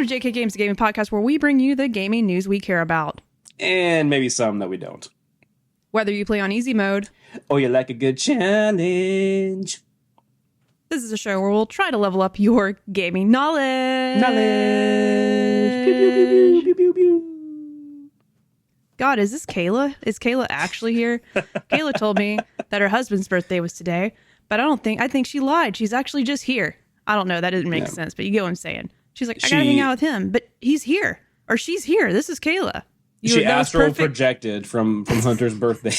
to JK Games, the gaming podcast where we bring you the gaming news we care about. And maybe some that we don't. Whether you play on easy mode, or you like a good challenge. This is a show where we'll try to level up your gaming knowledge. Pew, pew, pew, pew, pew, pew, pew. God, is this Kayla? Is Kayla actually here? Kayla told me that her husband's birthday was today, but I think she lied. She's actually just here. I don't know. That didn't make sense, but you get what I'm saying. She's like, I gotta hang out with him, but he's here. Or she's here. This is Kayla. She astral projected from Hunter's birthday.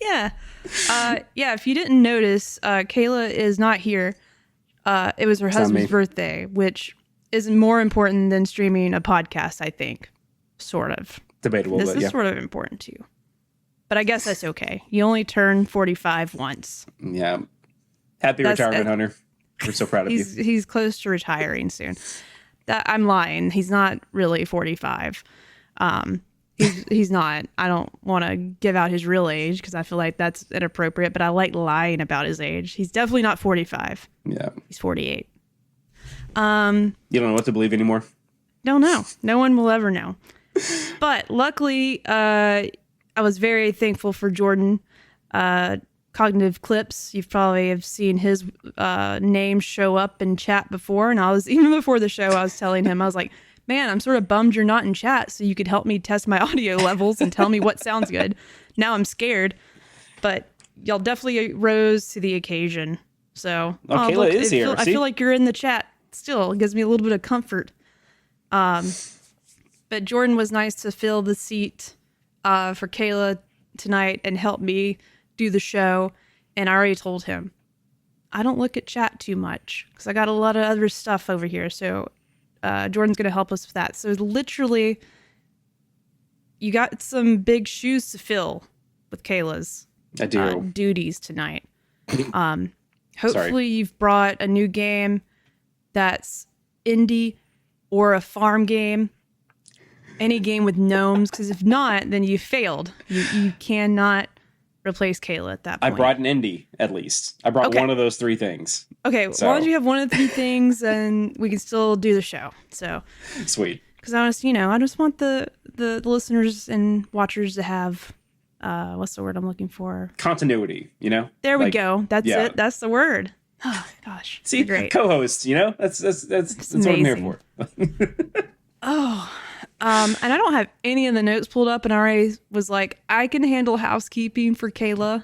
Yeah. If you didn't notice, Kayla is not here. It was her husband's birthday, which is more important than streaming a podcast, I think. Sort of. Debatable, This is sort of important too. But I guess that's okay. You only turn 45 once. Yeah. Happy retirement, Hunter. We're so proud of you. He's close to retiring soon. I'm lying. He's not really 45. He's not. I don't want to give out his real age because I feel like that's inappropriate, but I like lying about his age. He's definitely not 45. Yeah. He's 48. You don't know what to believe anymore? Don't know. No one will ever know. But luckily, I was very thankful for Jordan. Cognitive Clips. You probably have seen his name show up in chat before. And even before the show, I was telling him, I was like, man, I'm sort of bummed you're not in chat so you could help me test my audio levels and tell me what sounds good. Now I'm scared. But y'all definitely rose to the occasion. So Kayla is here. I feel like you're in the chat still. It gives me a little bit of comfort. But Jordan was nice to fill the seat for Kayla tonight and help me do the show. And I already told him, I don't look at chat too much because I got a lot of other stuff over here. So Jordan's going to help us with that. So literally, you got some big shoes to fill with Kayla's duties tonight. Hopefully you've brought a new game that's indie or a farm game. Any game with gnomes, because if not, then you failed. You cannot replace Kayla at that point. I brought an indie, at least. I brought one of those three things. Okay, as long as you have one of the three things, then we can still do the show. So sweet. Because I just want the listeners and watchers to have what's the word I'm looking for? Continuity. There we go. That's it. That's the word. Oh gosh. See, great co-host. That's what I'm here for. And I don't have any of the notes pulled up, and I already was like, I can handle housekeeping for Kayla,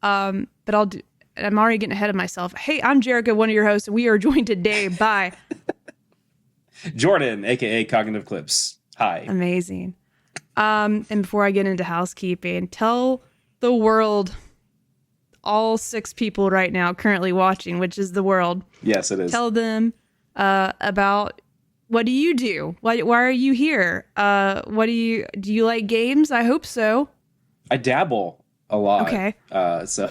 but I'll do. And I'm already getting ahead of myself. Hey, I'm Jerica, one of your hosts, and we are joined today by Jordan, aka Cognitive Clips. Hi. Amazing. And before I get into housekeeping, tell the world, all 6 people right now currently watching, which is the world. Yes, it is. Tell them about. What do you do? Why are you here? Do you like games? I hope so. I dabble a lot. Okay. So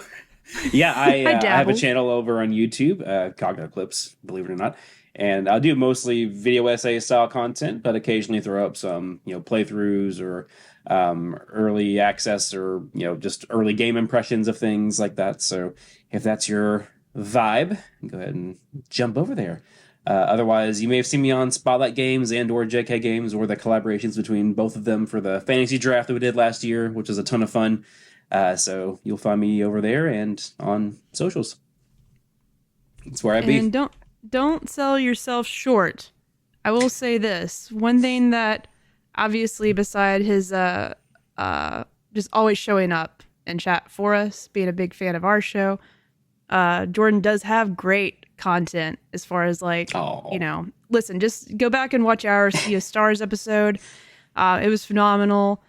yeah, I have a channel over on YouTube, Cognitive Clips, believe it or not. And I'll do mostly video essay style content, but occasionally throw up some, playthroughs or early access or, just early game impressions of things like that. So if that's your vibe, go ahead and jump over there. Otherwise, you may have seen me on Spotlight Games and or JK Games, or the collaborations between both of them for the fantasy draft that we did last year, which was a ton of fun. So you'll find me over there and on socials. That's where I be. And don't sell yourself short. I will say this. One thing that obviously beside his just always showing up in chat for us, being a big fan of our show, Jordan does have great content as far as listen, just go back and watch our Sea of Stars episode. It was phenomenal.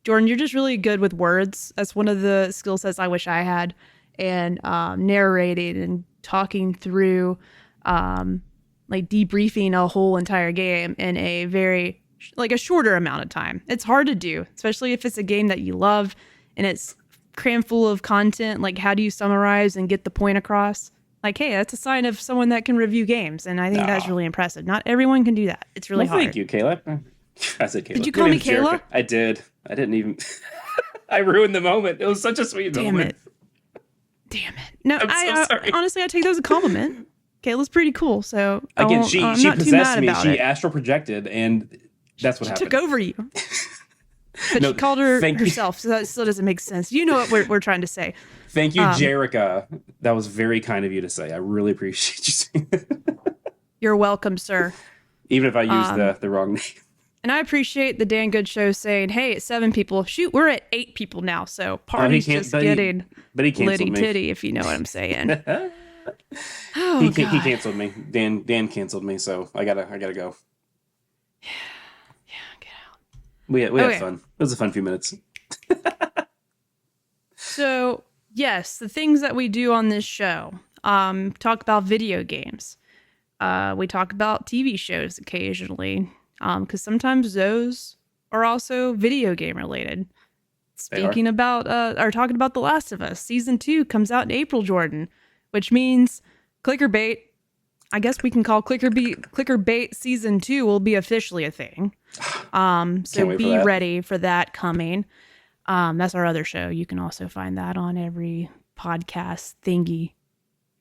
Jordan, you're just really good with words. That's one of the skill sets I wish I had. And narrating and talking through, debriefing a whole entire game in a very, a shorter amount of time. It's hard to do, especially if it's a game that you love and it's crammed full of content. How do you summarize and get the point across? Hey, that's a sign of someone that can review games, and I think that's really impressive. Not everyone can do that. It's really hard. Thank you, Kayla. I said Kayla. Did you call me Kayla? Jerica. I did. I didn't even... I ruined the moment. It was such a sweet moment. Damn it. No, I'm so sorry. honestly, I take that as a compliment. Kayla's pretty cool. So again, she not possessed me. She astral projected, and that's what happened. Took over you. But she called herself, so that still doesn't make sense. You know what we're trying to say. Thank you, Jerica. That was very kind of you to say. I really appreciate you saying that. You're welcome, sir. Even if I used the wrong name. And I appreciate the Dan Good Show saying, hey, it's 7 people. Shoot, we're at 8 people now. So party's just getting litty titty, if you know what I'm saying. He canceled me. Dan canceled me, so I gotta go. Yeah, get out. We had fun. It was a fun few minutes. So, yes, the things that we do on this show. Talk about video games. We talk about TV shows occasionally. Because sometimes those are also video game related. Speaking about, or talking about The Last of Us, season 2 comes out in April, Jordan, which means Clickerbait. I guess we can call Clickerbait season 2 will be officially a thing. So be ready for that coming. That's our other show. You can also find that on every podcast thingy.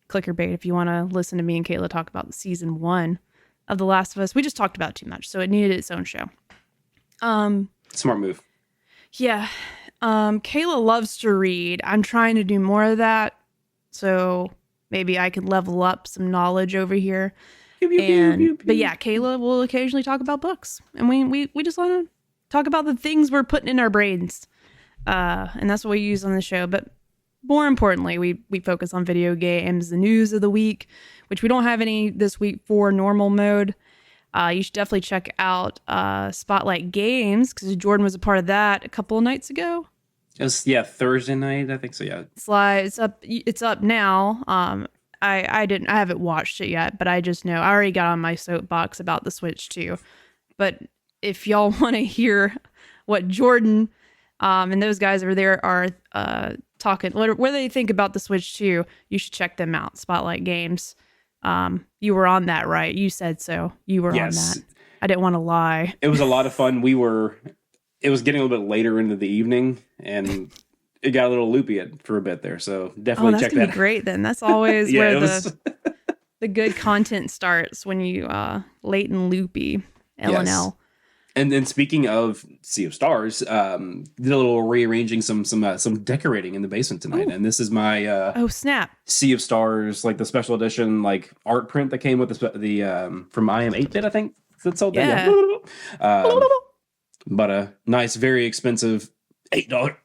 Clickerbait, if you want to listen to me and Kayla talk about season 1 of The Last of Us. We just talked about too much, so it needed its own show. Smart move. Yeah. Kayla loves to read. I'm trying to do more of that, so maybe I can level up some knowledge over here. But yeah, Kayla will occasionally talk about books, and we just want to talk about the things we're putting in our brains, and that's what we use on the show. But more importantly, we focus on video games, the news of the week, which we don't have any this week for normal mode. You should definitely check out Spotlight Games, because Jordan was a part of that a couple of nights ago. It was, Thursday night, I think so, yeah. It's up now. I haven't watched it yet, but I just know I already got on my soapbox about the Switch 2. But if y'all want to hear what Jordan and those guys over there are talking, what they think about the Switch 2, you should check them out. Spotlight Games. You were on that, right? You said so. You were on that. I didn't want to lie. It was a lot of fun. It was getting a little bit later into the evening, and it got a little loopy for a bit there. So definitely check that out. That's great then. That's always where the good content starts, when you late and loopy. LNL. Yes. And then speaking of Sea of Stars, did a little rearranging some decorating in the basement tonight. Ooh. And this is my snap Sea of Stars, like the special edition like art print that came with the from I Am 8-Bit, I think that's sold. Yeah. But a nice, very expensive $8.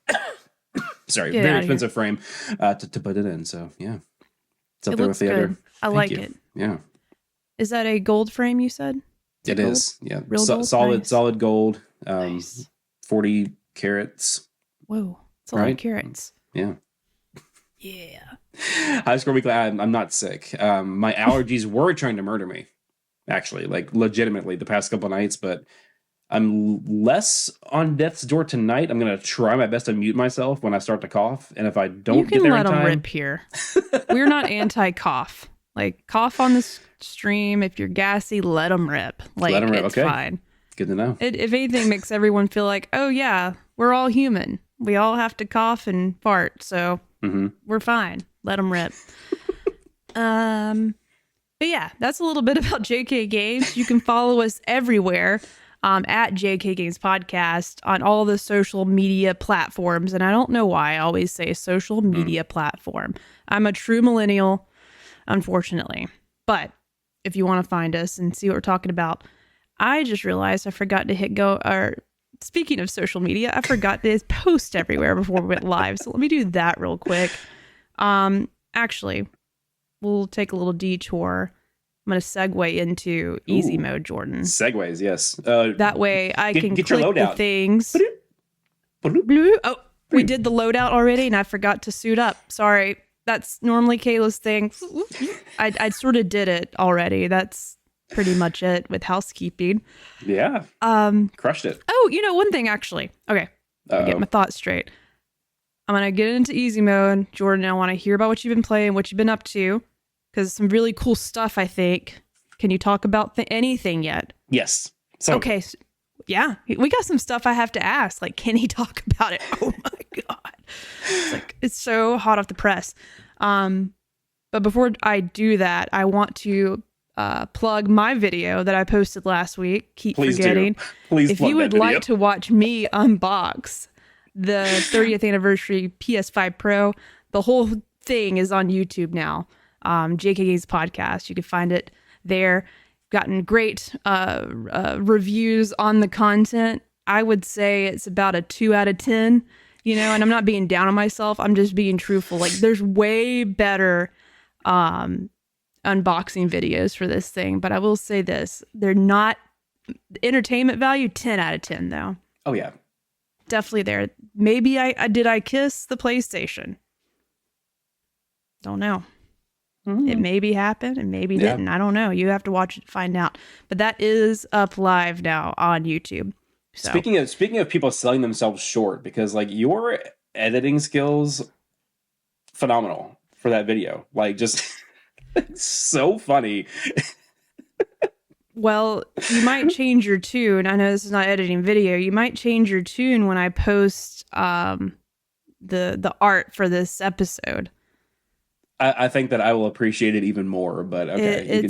Sorry, very expensive frame to put it in. So yeah, it's up there with the other. I like it. Yeah. Is that a gold frame? You said. It is, yeah. Real gold? Solid gold. Nice. 40 carats. Whoa, it's a lot of carats. Yeah. Yeah. High Score Weekly. I'm not sick. My allergies were trying to murder me, actually, like legitimately the past couple nights. But I'm less on death's door tonight. I'm gonna try my best to mute myself when I start to cough, and if I don't get there in time, you can let them rip here. We're not anti-cough. Like, cough on this stream. If you're gassy, let them rip. Like, let them rip. It's fine. Good to know. It, if anything, makes everyone feel like, oh yeah, we're all human. We all have to cough and fart, so we're fine. Let them rip. But yeah, that's a little bit about JK Games. You can follow us everywhere at JK Games Podcast on all the social media platforms. And I don't know why I always say social media platform. I'm a true millennial, unfortunately. But if you want to find us and see what we're talking about, I just realized I forgot to hit go. Or speaking of social media, I forgot to post everywhere before we went live. So let me do that real quick. Actually, we'll take a little detour. I'm going to segue into easy mode, Jordan. Segues, yes. That way I can click the things. Oh, we did the loadout already, and I forgot to suit up. Sorry. That's normally Kayla's thing. I sort of did it already. That's pretty much it with housekeeping. Yeah. Crushed it. Oh, one thing actually. Okay. Get my thoughts straight. I'm going to get into easy mode. Jordan, I want to hear about what you've been playing, what you've been up to, because some really cool stuff, I think. Can you talk about anything yet? Yes. Okay. Yeah. We got some stuff I have to ask. Like, can he talk about it? Oh my God. It's so hot off the press. But before I do that, I want to plug my video that I posted last week. Keep Please forgetting. do. Please if plug you would that video. like to watch me unbox the 30th anniversary PS5 Pro, the whole thing is on YouTube now. JK Games Podcast. You can find it there. Gotten great reviews on the content. I would say it's about a 2 out of 10, you know, and I'm not being down on myself. I'm just being truthful. Like, there's way better unboxing videos for this thing, but I will say this. They're not entertainment value, 10 out of 10 though. Oh yeah. Definitely there. Maybe I kiss the PlayStation? Don't know. It maybe happened and maybe didn't. I don't know. You have to watch it to find out. But that is up live now on YouTube. So. Speaking of people selling themselves short, because like your editing skills, phenomenal for that video. Like, just so funny. Well, you might change your tune. I know this is not editing video. You might change your tune when I post the art for this episode. I think that I will appreciate it even more, but okay.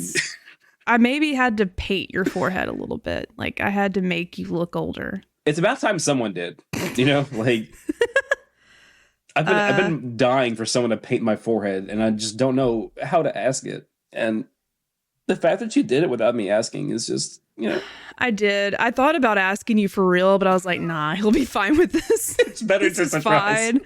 I maybe had to paint your forehead a little bit. Like, I had to make you look older. It's about time someone did, you know, like I've been dying for someone to paint my forehead, and I just don't know how to ask it. And the fact that you did it without me asking is just, you know. I did. I thought about asking you for real, but I was like, nah, he'll be fine with this. It's better to surprise. Fine.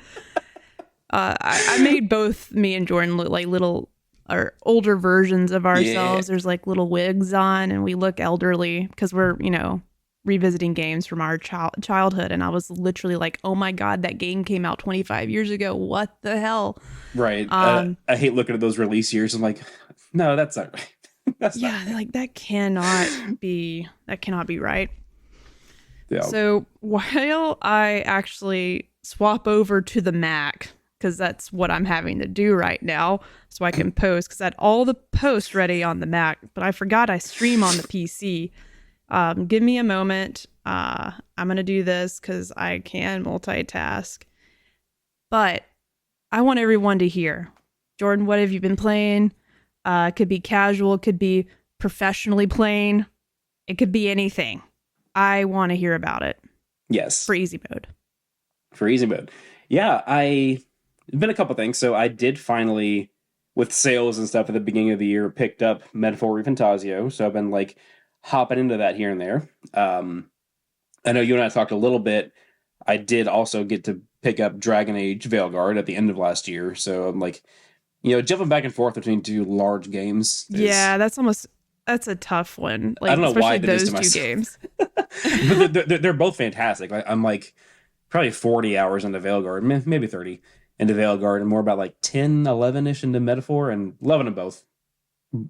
I made both me and Jordan look like little or older versions of ourselves. Yeah. There's like little wigs on, and we look elderly because we're, you know, revisiting games from our childhood. And I was literally like, oh my God, that game came out 25 years ago. What the hell? Right. I hate looking at those release years. I'm like, no, that's not right. That's not right. Like that cannot be right. Yeah. So while I actually swap over to the Mac, because that's what I'm having to do right now, so I can post, because I had all the posts ready on the Mac, but I forgot I stream on the PC. Give me a moment. I'm going to do this because I can multitask. But I want everyone to hear. Jordan, what have you been playing? It could be casual. It could be professionally playing. It could be anything. I want to hear about it. Yes. For easy mode. For easy mode. Yeah, it's been a couple things. So I did finally, with sales and stuff at the beginning of the year, picked up Metaphor Refantasio. So I've been like hopping into that here and there. I know you and I talked a little bit. I did also get to pick up Dragon Age Veilguard at the end of last year. So I'm like, you know, jumping back and forth between two large games. Yeah, that's a tough one. Like, I don't know why I did those this to two games. But they're both fantastic. I'm like probably 40 hours into Veilguard, maybe 30 into Veilguard, and more about like 10, 11-ish into Metaphor, and loving them both.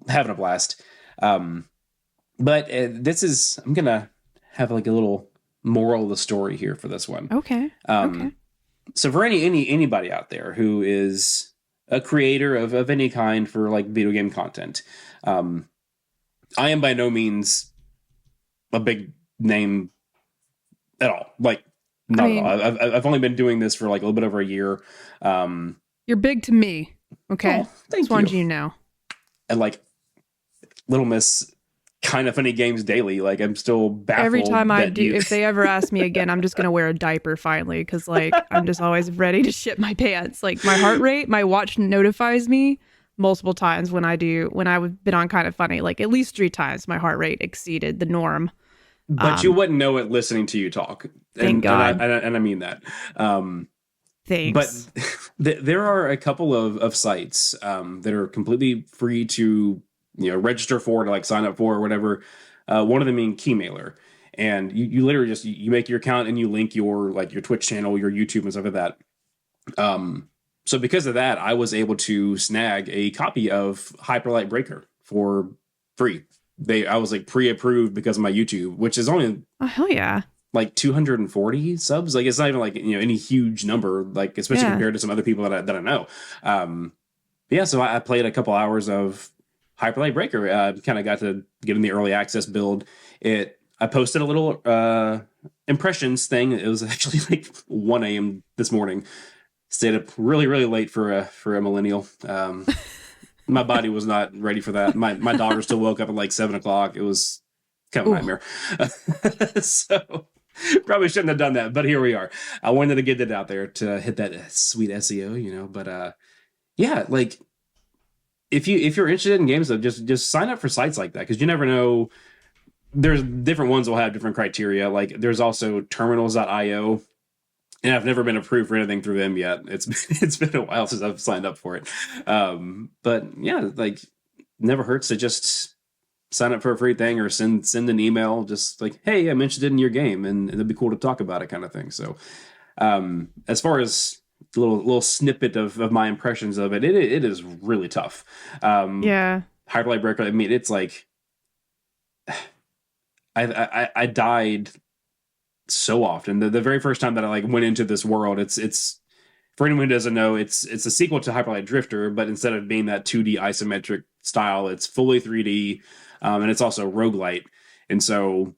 Having a blast. But I'm going to have like a little moral of the story here for this one. Okay. Okay. So for anybody out there who is a creator of any kind for like video game content, I am by no means a big name at all. Like, not at all. I've only been doing this for like a little bit over a year. You're big to me. Okay. Oh, thank Just wanted you to know. And like Little Miss Kind of Funny Games Daily, like I'm still baffled. Every time I do, if they ever ask me again, I'm just gonna wear a diaper finally, because like I'm just always ready to shit my pants. Like my heart rate, my watch notifies me multiple times when I've been on Kind of Funny, like at least 3 times my heart rate exceeded the norm. But you wouldn't know it listening to you talk. Thank God. And I mean that. Thanks. But there are a couple of sites that are completely free to, you know, register for, to like sign up for or whatever. One of them being Keymailer. And you literally just, you make your account and you link your Twitch channel, your YouTube and stuff like that. So because of that, I was able to snag a copy of Hyperlight Breaker for free. I was like pre-approved because of my YouTube, which is only hell yeah, like 240 subs. Like it's not even like, you know, any huge number, like especially compared to some other people that I know. Yeah, so I played a couple hours of Hyperlight Breaker. Kind of got to get in the early access build. I posted a little impressions thing. It was actually like 1 a.m. this morning. Stayed up really, really late for a millennial. My body was not ready for that. My daughter still woke up at like 7 o'clock. It was kind of a nightmare. So probably shouldn't have done that, but here we are. I wanted to get it out there to hit that sweet SEO, but yeah, like if you're interested in games, though, just sign up for sites like that, because you never know. There's different ones will have different criteria. Like there's also terminals.io, and I've never been approved for anything through them yet. It's been a while since I've signed up for it. But yeah, like never hurts to just sign up for a free thing or send an email, just like, hey, I'm interested in your game and it'd be cool to talk about it, kind of thing. So as far as a little snippet of my impressions of it, it is really tough. Yeah. Hyper Light Breaker, I mean, it's like I died so often. The very first time that I like went into this world, it's for anyone who doesn't know, it's a sequel to Hyper Light Drifter, but instead of being that 2D isometric style, it's fully 3D, and it's also roguelite. And so,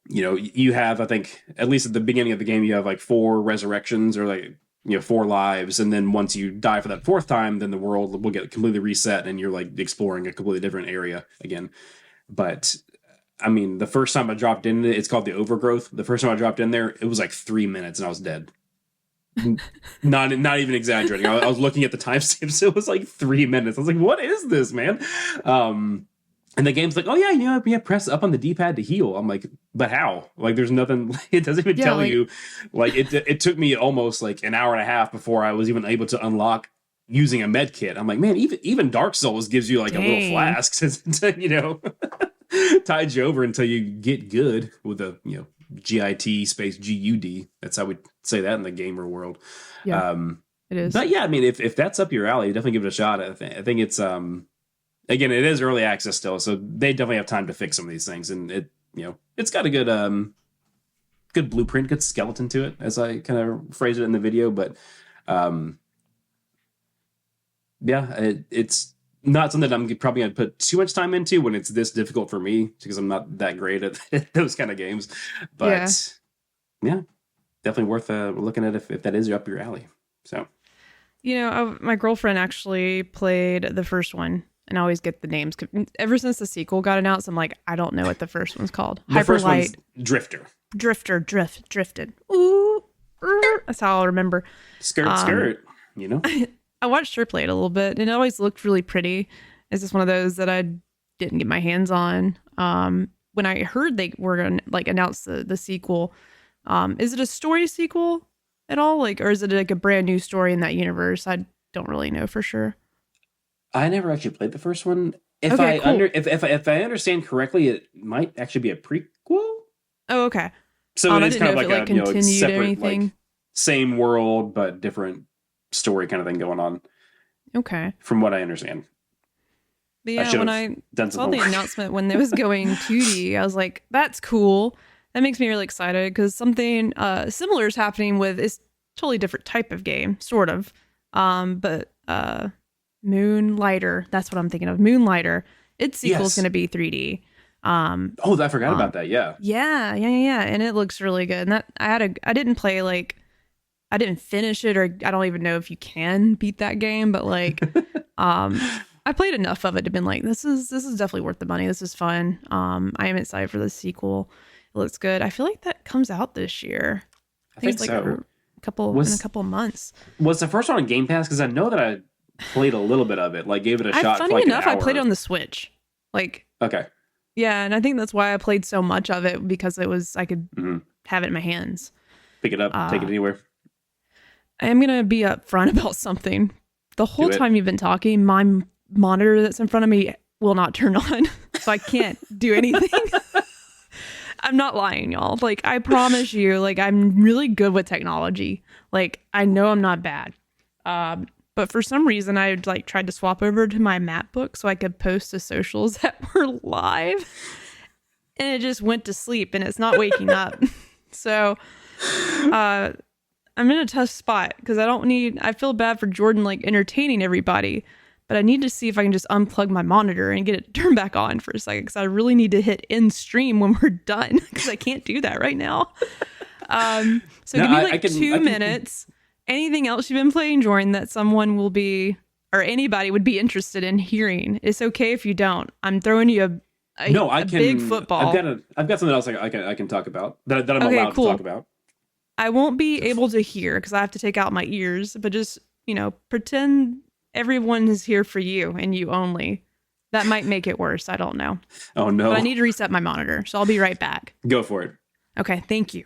you have, I think, at least at the beginning of the game, you have like 4 resurrections, or like 4 lives, and then once you die for that 4th time, then the world will get completely reset, and you're like exploring a completely different area again. But I mean, the first time I dropped in, it's called the Overgrowth. The first time I dropped in there, it was like 3 minutes and I was dead. Not even exaggerating. I was looking at the timestamps. It was like 3 minutes. I was like, what is this, man? And the game's like, oh yeah, press up on the D-pad to heal. I'm like, but how? Like, there's nothing. It doesn't even tell you. Like, it took me almost like an hour and a half before I was even able to unlock using a med kit. I'm like, man, even Dark Souls gives you like a little flask to tide you over until you get good with a GIT space GUD. That's how we say that in the gamer world. Yeah, it is. But yeah, I mean, if that's up your alley, definitely give it a shot. I think it's again, it is early access still, so they definitely have time to fix some of these things, and it's got a good blueprint, good skeleton to it, as I kind of phrased it in the video. But yeah, it's not something that I'm probably going to put too much time into when it's this difficult for me, because I'm not that great at those kind of games. But yeah, definitely worth looking at if that is up your alley. So, my girlfriend actually played the first one, and I always get the names. Ever since the sequel got announced, I'm like, I don't know what the first one's called. Hyper Light Drifted. Ooh, that's how I'll remember. Skirt. I watched her play it a little bit, and it always looked really pretty. It's just one of those that I didn't get my hands on. When I heard they were going to announce the sequel, is it a story sequel at all? Or is it like a brand new story in that universe? I don't really know for sure. I never actually played the first one. If I understand correctly, it might actually be a prequel. Oh, okay. So it's kind of like a separate, anything. Same world but different story kind of thing going on. Okay. From what I understand. But yeah, when I saw the announcement when it was going 2D, I was like, that's cool. That makes me really excited, because something similar is happening with it's totally different type of game, sort of. But Moonlighter, that's what I'm thinking of. Moonlighter. Its sequel is going to be 3D. I forgot about that. Yeah. Yeah. And it looks really good. And that I didn't play I didn't finish it, or I don't even know if you can beat that game, but I played enough of it to been like, this is definitely worth the money. This is fun. I am excited for the sequel. It looks good. I feel like that comes out this year. I think it's like in a couple of months. Was the first one on Game Pass? Because I know that I played a little bit of it, gave it a shot. Funny enough, I played it on the Switch. Okay. Yeah, and I think that's why I played so much of it, because I could have it in my hands. Pick it up, take it anywhere. I am going to be upfront about something. The whole time you've been talking, my monitor that's in front of me will not turn on, so I can't do anything. I'm not lying, y'all. I promise you, I'm really good with technology. I know I'm not bad. But for some reason, I tried to swap over to my MacBook so I could post to socials that were live, and it just went to sleep, and it's not waking up. So, I'm in a tough spot, because I feel bad for Jordan entertaining everybody, but I need to see if I can just unplug my monitor and get it turned back on for a second, because I really need to hit end stream when we're done, because I can't do that right now. So give me 2 minutes. Anything else you've been playing, Jordan, that someone will be or anybody would be interested in hearing. It's okay if you don't. I'm throwing you a big football. I've got something else I can talk about that I'm allowed to talk about. I won't be able to hear because I have to take out my ears, but just, pretend everyone is here for you and you only. That might make it worse. I don't know. Oh, no. But I need to reset my monitor, so I'll be right back. Go for it. Okay, thank you.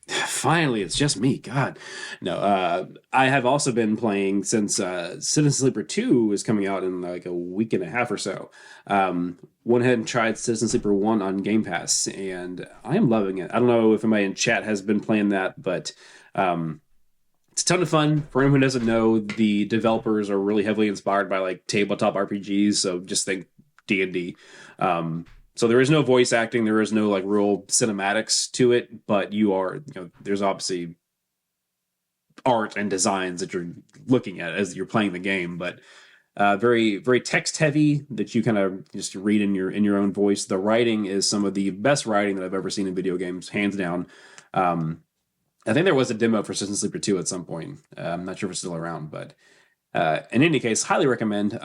Finally, it's just me. God. No, I have also been playing since Citizen Sleeper 2 is coming out in like a week and a half or so. Went ahead and tried Citizen Sleeper 1 on Game Pass, and I am loving it. I don't know if anybody in chat has been playing that, but it's a ton of fun. For anyone who doesn't know, the developers are really heavily inspired by like tabletop RPGs, so just think D&D. So there is no voice acting, there is no like real cinematics to it, but there's obviously art and designs that you're looking at as you're playing the game, but very, very text heavy that you kind of just read in your own voice. The writing is some of the best writing that I've ever seen in video games, hands down. I think there was a demo for Citizen Sleeper 2 at some point. I'm not sure if it's still around, but in any case, highly recommend.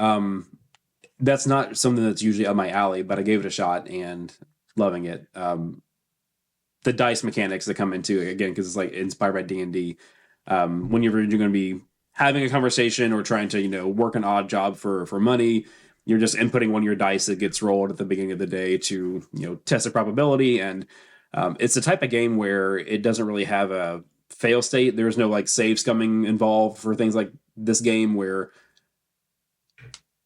That's not something that's usually up my alley, but I gave it a shot and loving it. The dice mechanics that come into it, again, because it's like inspired by D&D. When you're going to be having a conversation or trying to, work an odd job for money, you're just inputting one of your dice that gets rolled at the beginning of the day to, test the probability. And it's the type of game where it doesn't really have a fail state. There's no like save scumming involved for things like this game where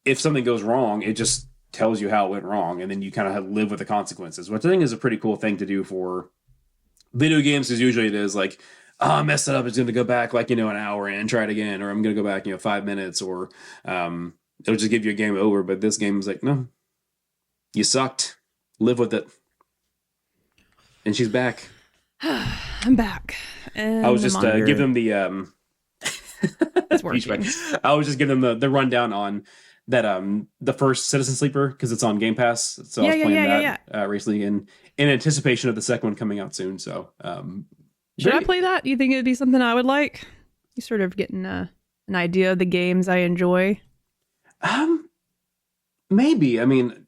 if something goes wrong, it just tells you how it went wrong, and then you kind of live with the consequences, which I think is a pretty cool thing to do for video games, because usually it is like, oh, I messed it up, it's going to go back like, an hour and try it again, or I'm going to go back, 5 minutes, or it'll just give you a game over. But this game is like, no, you sucked. Live with it. And she's back. I'm back. And I was just give them the it's working. I was just giving them the rundown on that the first Citizen Sleeper, because it's on Game Pass. So I was playing that recently in anticipation of the second one coming out soon. So should I play that? Do you think it'd be something I would like? You sort of getting an idea of the games I enjoy. Maybe. I mean,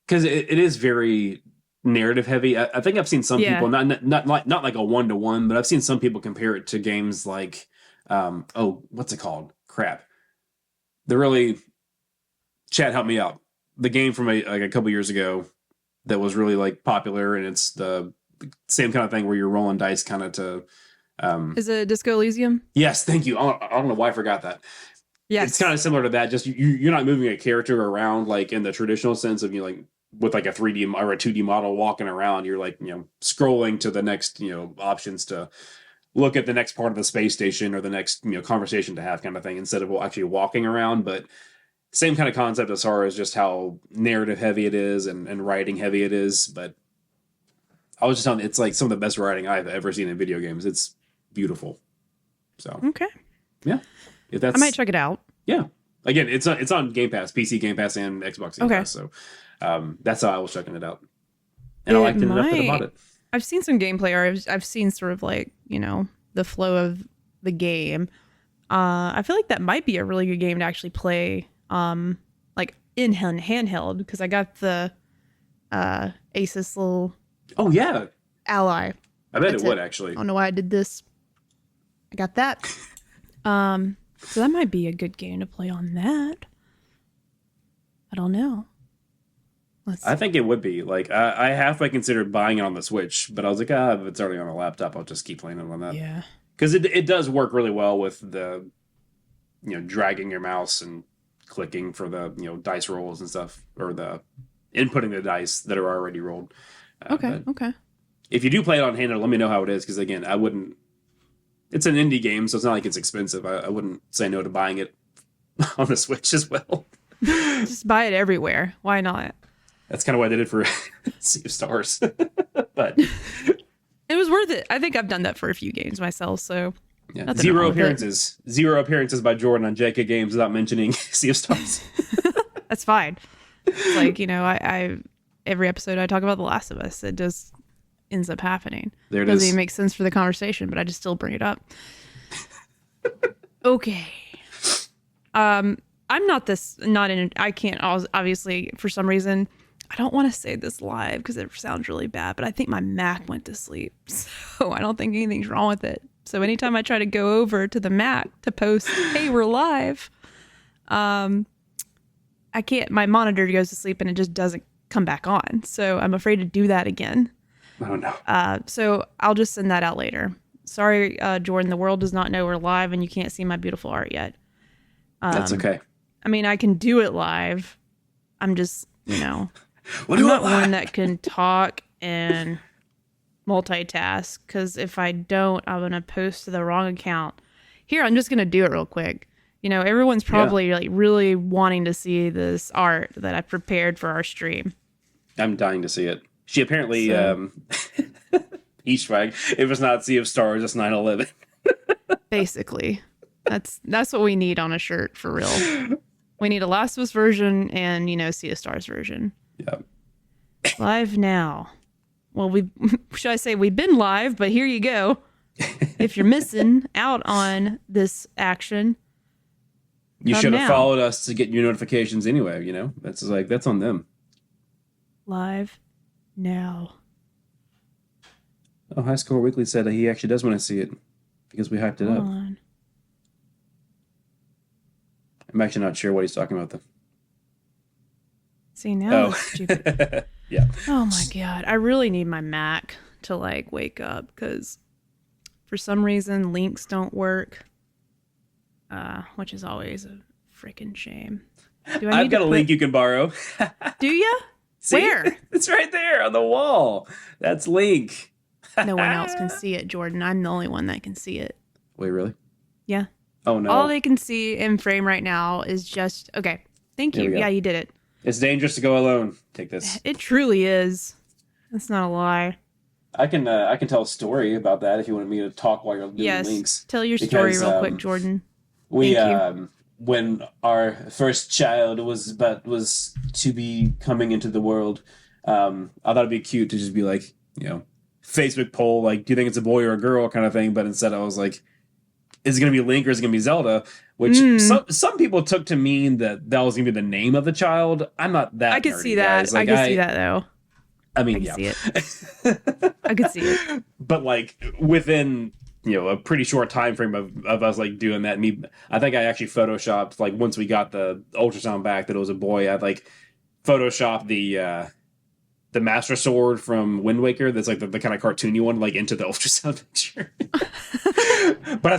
because it is very narrative heavy. I think I've seen some people not like a 1-to-1, but I've seen some people compare it to games like what's it called? Crap. The really, chat, help me out. The game from a couple years ago that was really like popular, and it's the same kind of thing where you're rolling dice kind of to. Is it Disco Elysium? Yes, thank you. I don't know why I forgot that. Yes, it's kind of similar to that. Just you're not moving a character around like in the traditional sense of like with like a 3D or a 2D model walking around. You're like scrolling to the next options to look at the next part of the space station or the next conversation to have kind of thing, instead of actually walking around. But same kind of concept as far as just how narrative heavy it is and writing heavy it is. But I was just telling, it's like some of the best writing I've ever seen in video games. It's beautiful. So okay, yeah, if I might check it out. Yeah, again, it's on Game Pass, PC Game Pass, and Xbox Game Pass. So that's how I was checking it out, and I liked it enough that I bought it. I've seen some gameplay, or I've seen sort of like, the flow of the game. I feel like that might be a really good game to actually play, like in handheld, because I got the Asus little. Oh yeah, Ally. I bet it would actually. I don't know why I did this. I got that. So that might be a good game to play on that. I don't know. I think it would be. Like, I halfway considered buying it on the Switch, but I was like, if it's already on a laptop, I'll just keep playing it on that. Yeah. Because it does work really well with the, dragging your mouse and clicking for the, dice rolls and stuff, or the inputting the dice that are already rolled. Okay. If you do play it on handheld, let me know how it is, because again, I wouldn't. It's an indie game, so it's not like it's expensive. I wouldn't say no to buying it on the Switch as well. Just buy it everywhere. Why not? That's kind of what I did it for Sea of Stars. But it was worth it. I think I've done that for a few games myself, so yeah. Zero appearances by Jordan on JK Games without mentioning Sea of Stars. That's fine. It's like, I every episode I talk about The Last of Us, it just ends up happening. There it doesn't is. even make sense for the conversation, but I just still bring it up. Okay. I'm not in, I can't, obviously, for some reason, I don't want to say this live because it sounds really bad, but I think my Mac went to sleep. So I don't think anything's wrong with it. So anytime I try to go over to the Mac to post, hey, we're live, I can't, my monitor goes to sleep and it just doesn't come back on. So I'm afraid to do that again. Oh, no. So I'll just send that out later. Sorry, Jordan, the world does not know we're live and you can't see my beautiful art yet. That's okay. I mean, I can do it live. I'm just, I'm we'll not one that can talk and multitask, because if I don't, I'm going to post to the wrong account. Here, I'm just going to do it real quick. Everyone's probably like really wanting to see this art that I prepared for our stream. I'm dying to see it. She apparently, each flag, if it's not Sea of Stars, it's 9/11. Basically. That's what we need on a shirt, for real. We need a Last of Us version and, Sea of Stars version. Yeah. Live now. Well, should I say we've been live, but here you go. If you're missing out on this action, you should have followed us to get your notifications anyway, that's on them. Live now. Oh, High Score Weekly said that he actually does want to see it because we hyped it up. On. I'm actually not sure what he's talking about, though. See, now that's stupid. Yeah. Oh, my God. I really need my Mac to, wake up, because for some reason, links don't work, which is always a freaking shame. I've got a link you can borrow. Do you? See? Where? It's right there on the wall. That's Link. No one else can see it, Jordan. I'm the only one that can see it. Wait, really? Yeah. Oh, no. All they can see in frame right now is just... Okay. Thank you. Yeah, you did it. It's dangerous to go alone. Take this. It truly is. That's not a lie. I can tell a story about that if you want me to talk while you're doing links. Tell your story real quick, Jordan. We when our first child was to be coming into the world, I thought it'd be cute to just be like, Facebook poll, like, do you think it's a boy or a girl kind of thing, but instead I was like, is it going to be Link or is it going to be Zelda? Which some people took to mean that was going to be the name of the child. I'm not that. I could nerdy, see that. guys. Like, I could see that, though. I mean, I could see it. I could see it. But within a pretty short time frame of us doing that, I think I actually photoshopped once we got the ultrasound back that it was a boy. I photoshopped the Master Sword from Wind Waker. That's the kind of cartoony one into the ultrasound picture. But I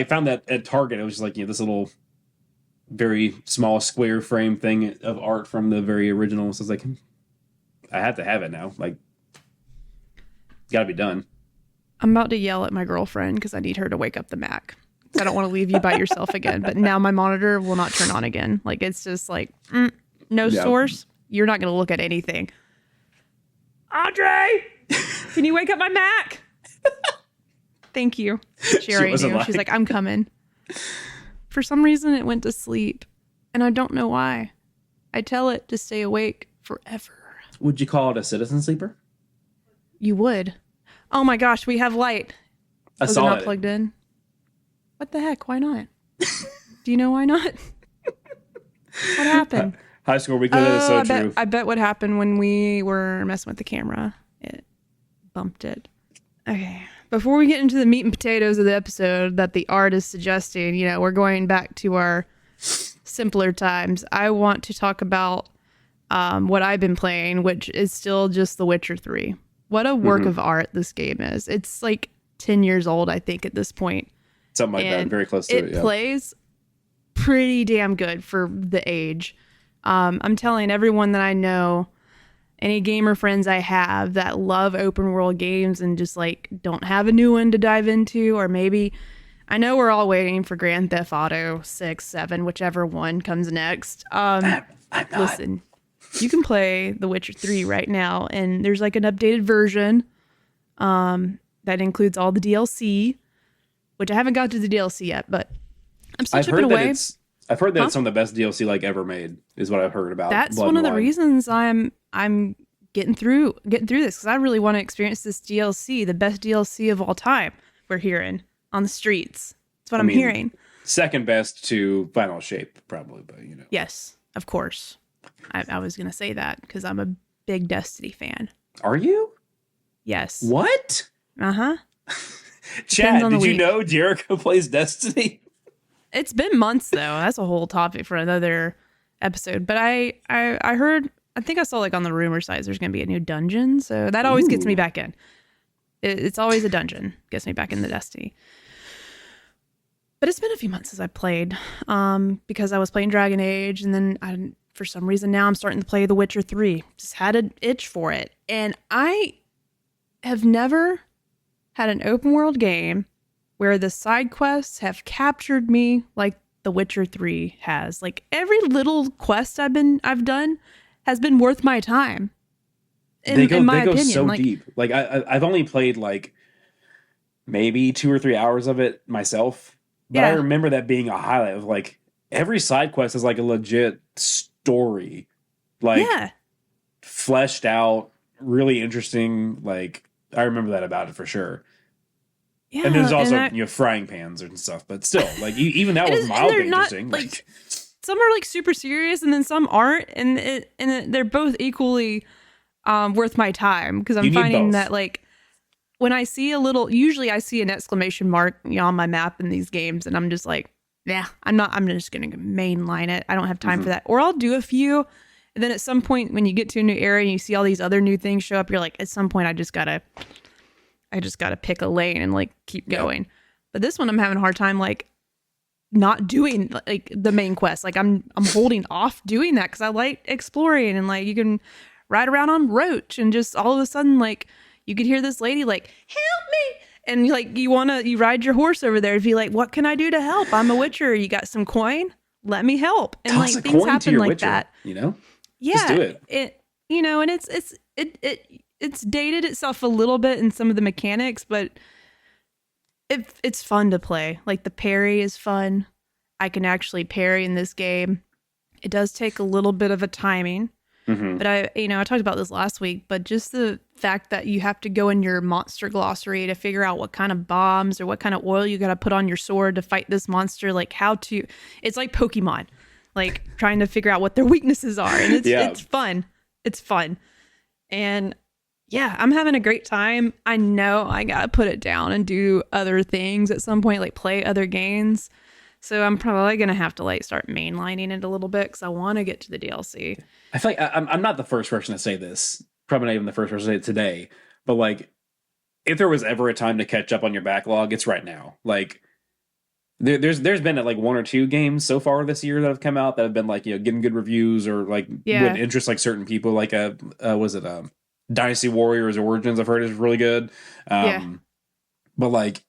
found that at Target. It was just this little very small square frame thing of art from the very original. So it's I have to have it now. It's got to be done. I'm about to yell at my girlfriend because I need her to wake up the Mac. I don't want to leave you by yourself again. But now my monitor will not turn on again. It's just no source. You're not going to look at anything. Audrey, can you wake up my Mac? Thank you. She already knew. She's like, I'm coming. For some reason, it went to sleep. And I don't know why. I tell it to stay awake forever. Would you call it a citizen sleeper? You would. Oh my gosh, we have light. I saw it. Not plugged in. What the heck? Why not? Do you know why not? What happened? High Score Weekly, that is so true. I bet what happened when we were messing with the camera, it bumped it. Okay. Before we get into the meat and potatoes of the episode that the art is suggesting, we're going back to our simpler times. I want to talk about what I've been playing, which is still just The Witcher 3. What a work of art this game is. It's 10 years old, I think, at this point. Something like that, very close to it. It plays pretty damn good for the age. I'm telling everyone that I know, any gamer friends I have that love open world games and just don't have a new one to dive into, or maybe, I know we're all waiting for Grand Theft Auto 6, 7, whichever one comes next. I'm not. Listen, you can play The Witcher 3 right now, and there's an updated version that includes all the DLC, which I haven't got to the DLC yet, but I'm still chipping away. I've heard that it's some of the best DLC ever made, is what I've heard about. That's one of the reasons I'm getting through this, because I really want to experience this DLC, the best DLC of all time. We're hearing on the streets. That's what I'm hearing. Second best to Final Shape, probably, but you know. Yes, of course. I was gonna say that because I'm a big Destiny fan. Are you? Yes. What? Uh-huh. Chad, did you know Jericho plays Destiny? It's been months though. That's a whole topic for another episode. But I heard, I think I saw like on the rumor sites there's gonna be a new dungeon, so that always gets me back in. It's always a dungeon gets me back in the Destiny. But it's been a few months since I played, because I was playing Dragon Age, and then for some reason now I'm starting to play The Witcher 3. Just had an itch for it, and I have never had an open world game where the side quests have captured me like The Witcher 3 has. Like every little quest I've done has been worth my time. They go so deep. Like I've only played like maybe 2 or 3 hours of it myself, but I remember that being a highlight of like every side quest is like a legit story, like fleshed out, really interesting. Like I remember that about it for sure. Yeah, and there's also frying pans and stuff, but still, like even that was mildly interesting. Like some are like super serious, and then some aren't, and they're both equally worth my time because I'm finding that like when I see usually I see an exclamation mark on my map in these games, and I'm just like, yeah, I'm just gonna mainline it. I don't have time for that, or I'll do a few, and then at some point when you get to a new area and you see all these other new things show up, you're like, at some point I just gotta pick a lane and like keep going. But this one I'm having a hard time like not doing like the main quest. Like I'm holding off doing that because I like exploring, and like you can ride around on Roach and just all of a sudden like you could hear this lady like, help me, and like you ride your horse over there to be like, what can I do to help? I'm a Witcher. You got some coin? Let me help. And toss like things happen like Witcher, that. You know? Yeah. Just do it. And it's dated itself a little bit in some of the mechanics, but it's fun to play. Like the parry is fun. I can actually parry in this game. It does take a little bit of a timing, but I talked about this last week, but just the fact that you have to go in your monster glossary to figure out what kind of bombs or what kind of oil you got to put on your sword to fight this monster, like it's like Pokemon, like trying to figure out what their weaknesses are. And it's fun. It's fun. And yeah, I'm having a great time. I know I got to put it down and do other things at some point, like play other games. So I'm probably going to have to like start mainlining it a little bit because I want to get to the DLC. I feel like I'm not the first person to say this. Probably not even the first person to say it today. But like, if there was ever a time to catch up on your backlog, it's right now. Like, there's been like 1 or 2 games so far this year that have come out that have been like, getting good reviews or like would interest like certain people. Like Dynasty Warriors Origins, I've heard is really good. But like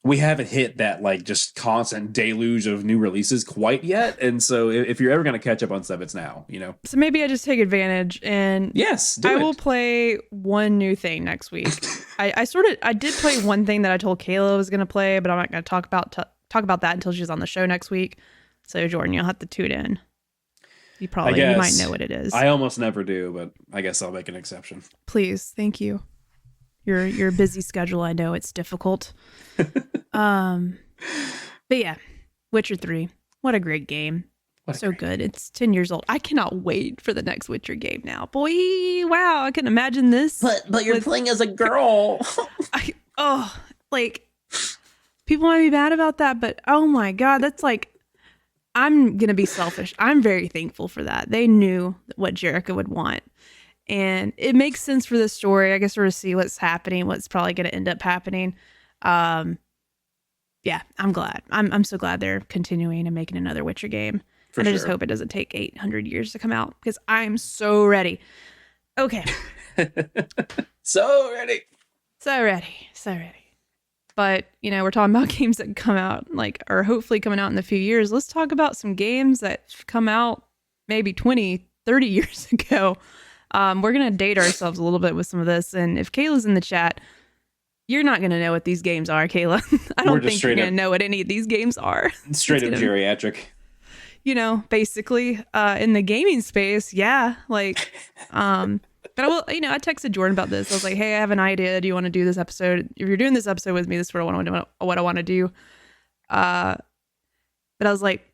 we haven't hit that like just constant deluge of new releases quite yet. And so if you're ever going to catch up on stuff, it's now, So maybe I just take advantage and I will play one new thing next week. I did play one thing that I told Kayla I was going to play, but I'm not going to talk about that until she's on the show next week. So Jordan, you'll have to tune in. You might know what it is. I almost never do, but I guess I'll make an exception. Please. Thank you. Your busy schedule. I know it's difficult. But yeah, Witcher 3. What a great game. Good. It's 10 years old. I cannot wait for the next Witcher game now. Boy, wow, I can imagine this. But you're playing as a girl. People might be mad about that, but oh my God, that's like, I'm going to be selfish. I'm very thankful for that. They knew what Jericho would want. And it makes sense for this story. I guess we're going to see what's happening, what's probably going to end up happening. Yeah, I'm glad. I'm so glad they're continuing and making another Witcher game. I just hope it doesn't take 800 years to come out because I'm so ready. Okay. So ready. But, we're talking about games that come out or hopefully coming out in a few years. Let's talk about some games that come out maybe 20, 30 years ago. We're going to date ourselves a little bit with some of this. And if Kayla's in the chat, you're not going to know what these games are, Kayla. I don't think you're going to know what any of these games are. Straight up geriatric. Basically, in the gaming space, yeah. But I will, I texted Jordan about this. I was like, hey, I have an idea. Do you want to do this episode? If you're doing this episode with me, this is what I want to do. But I was like,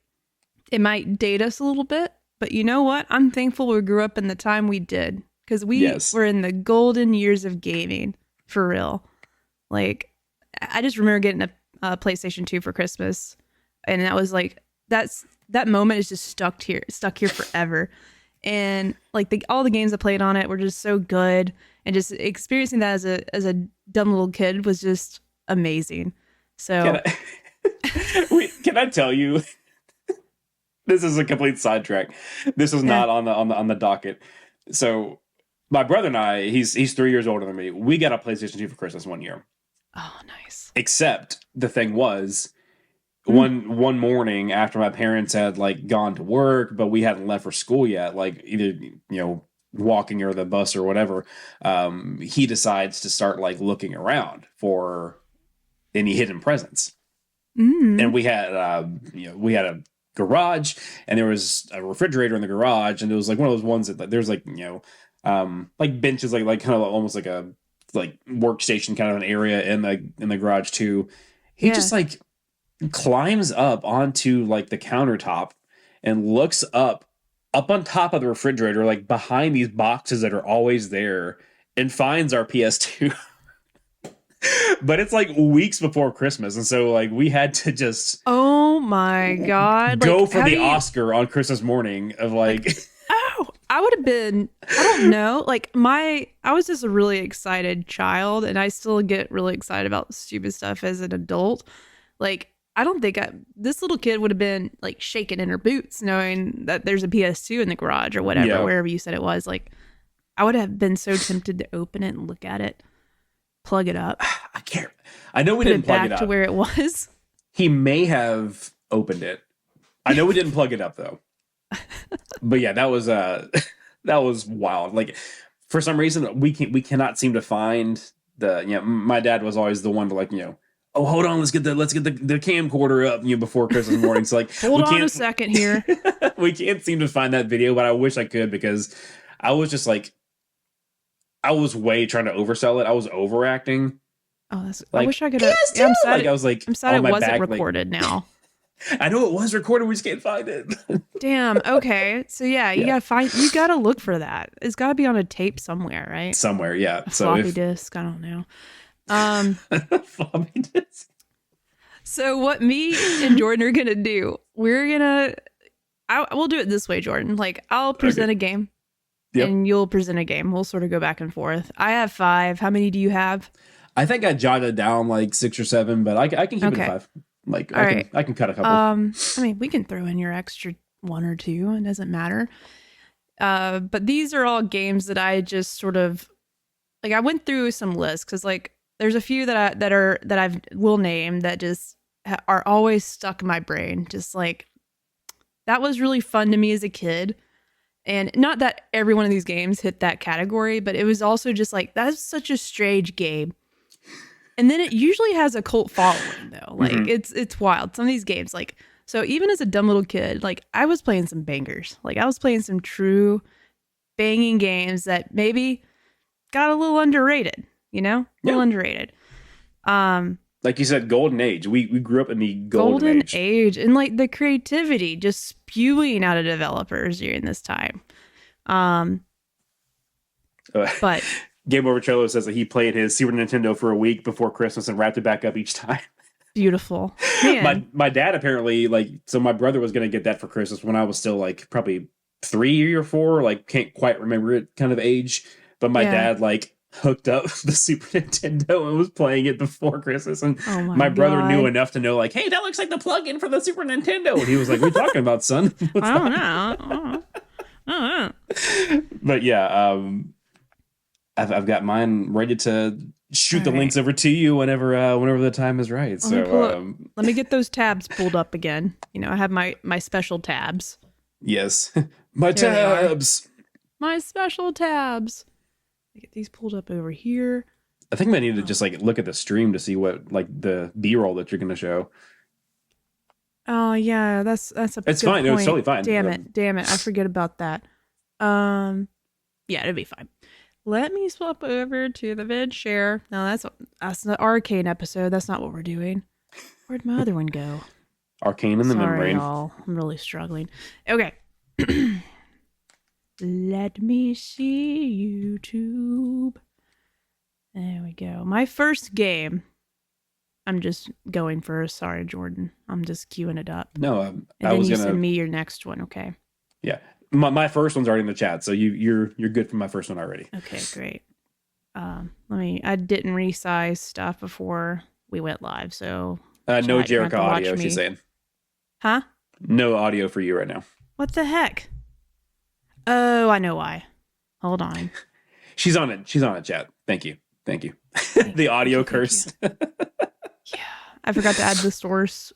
it might date us a little bit. But you know what? I'm thankful we grew up in the time we did. Because we were in the golden years of gaming. For real. Like, I just remember getting a PlayStation 2 for Christmas. And that was like, that moment is just stuck here forever. And like all the games I played on it were just so good. And just experiencing that as a dumb little kid was just amazing. So can I tell you, this is a complete sidetrack. This is not on the docket. So my brother and I, he's 3 years older than me. We got a PlayStation 2 for Christmas one year. Oh, nice. Except the thing was, one morning after my parents had like gone to work, but we hadn't left for school yet, like either walking or the bus or whatever, he decides to start like looking around for any hidden presents. And we had a garage, and there was a refrigerator in the garage, and it was like one of those ones that there's like like benches, like kind of almost like a like workstation kind of an area in the garage too. He just like climbs up onto like the countertop and looks up on top of the refrigerator, like behind these boxes that are always there, and finds our PS2. But it's like weeks before Christmas, and so like we had to just oh my god go like, for the Oscar on Christmas morning of like oh, I would have been, I don't know, like I was just a really excited child, and I still get really excited about stupid stuff as an adult. Like I don't think this little kid would have been like shaking in her boots knowing that there's a PS2 in the garage or whatever, wherever you said it was. Like I would have been so tempted to open it and look at it, plug it up. I can't. I know we didn't plug it up. Back to where it was. He may have opened it. I know we didn't plug it up though. But yeah, that was wild. Like for some reason we cannot seem to find the my dad was always the one to like oh, hold on, let's get the camcorder up before Christmas morning. So like hold on a second here. We can't seem to find that video, but I wish I could, because I was just like I was way trying to oversell it. I was overacting. Oh, that's like, I wish I could have. Yeah, I'm sad. Like, I was like, I'm sad it wasn't recorded now. I know it was recorded. We just can't find it. Damn. Okay. So yeah, you gotta look for that. It's gotta be on a tape somewhere, right? Somewhere, yeah. A floppy disk. I don't know. Floppy disk. So what me and Jordan are gonna do? We'll do it this way, Jordan. Like I'll present a game. Yep. And you'll present a game. We'll sort of go back and forth. I have 5. How many do you have? I think I jotted down like 6 or 7, but I can keep it at 5. Like I can cut a couple. I mean, we can throw in your extra 1 or 2. It doesn't matter. But these are all games that I just sort of like. I went through some lists because like there's a few that I will name that just are always stuck in my brain. Just like that was really fun to me as a kid. And not that every one of these games hit that category, but it was also just like, that's such a strange game. And then it usually has a cult following though. Like it's wild. Some of these games, like, so even as a dumb little kid, like I was playing some bangers. Like I was playing some true banging games that maybe got a little underrated, a little underrated. Like you said, golden age. We grew up in the golden age. And like the creativity just spewing out of developers during this time. But Game Over Trello says that he played his Super Nintendo for a week before Christmas and wrapped it back up each time. Beautiful. Man. My dad apparently so my brother was going to get that for Christmas when I was still like probably 3 or 4, like can't quite remember it kind of age. But my dad like hooked up the Super Nintendo and was playing it before Christmas, and my brother knew enough to know like, hey, that looks like the plug-in for the Super Nintendo, and he was like, what are you talking about, son? I don't know. But yeah, I've got mine ready to shoot the links over to you whenever the time is right. So let me get those tabs pulled up again. I have my special tabs. Yes. My tabs. My special tabs. I get these pulled up over here. I think I need to just like look at the stream to see what like the B-roll that you're going to show. Oh yeah, that's a it's good fine. point. No, it's totally fine. Damn it. I forget about that. Yeah, it'll be fine. Let me swap over to the vid share. No, that's the arcane episode. That's not what we're doing. Where'd my other one go? Arcane in the Sorry, Membrane. y'all. I'm really struggling. Okay. Let me see YouTube. There we go. My first game. I'm just going first. Sorry, Jordan. I'm just queuing it up. No, and then you send me your next one. Okay. Yeah, my first one's already in the chat, so you're good for my first one already. Okay, great. I didn't resize stuff before we went live, so no Jericho audio. She's saying, huh? No audio for you right now. What the heck? Oh, I know why. Hold on. She's on it. She's on it, chat. Thank you. The audio curse. Yeah, I forgot to add the source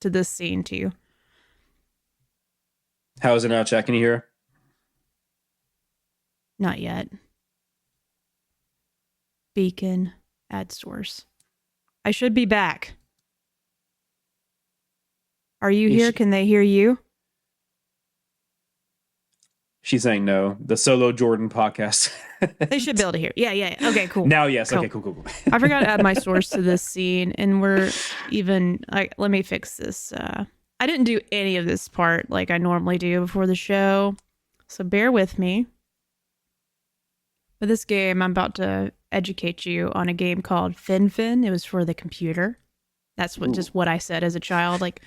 to this scene too. How is it now, chat? Can you hear? Not yet. Beacon, add source. I should be back. Are you here? Can they hear you? She's saying no. The Solo Jordan podcast. They should be able to hear. Yeah. Okay, cool. Now, yes. Cool. Okay, cool. I forgot to add my source to this scene, and we're even like, let me fix this. I didn't do any of this part like I normally do before the show, so bear with me. For this game, I'm about to educate you on a game called Fin. It was for the computer. That's what I said as a child. Like,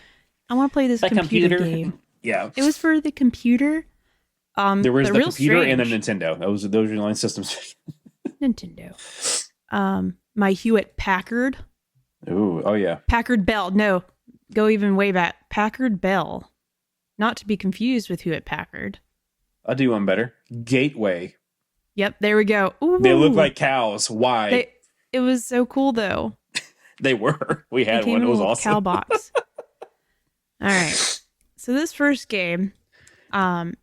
I want to play this computer game. Yeah. It was for the computer. There was the computer and the Nintendo. Those are the only systems. Nintendo. My Hewitt Packard. Ooh, oh yeah. Packard Bell. No, go even way back. Packard Bell. Not to be confused with Hewitt Packard. I'll do one better. Gateway. Yep, there we go. Ooh. They look like cows. Why? It was so cool though. They were. We had one. It was awesome. Cow box. All right. So this first game, it's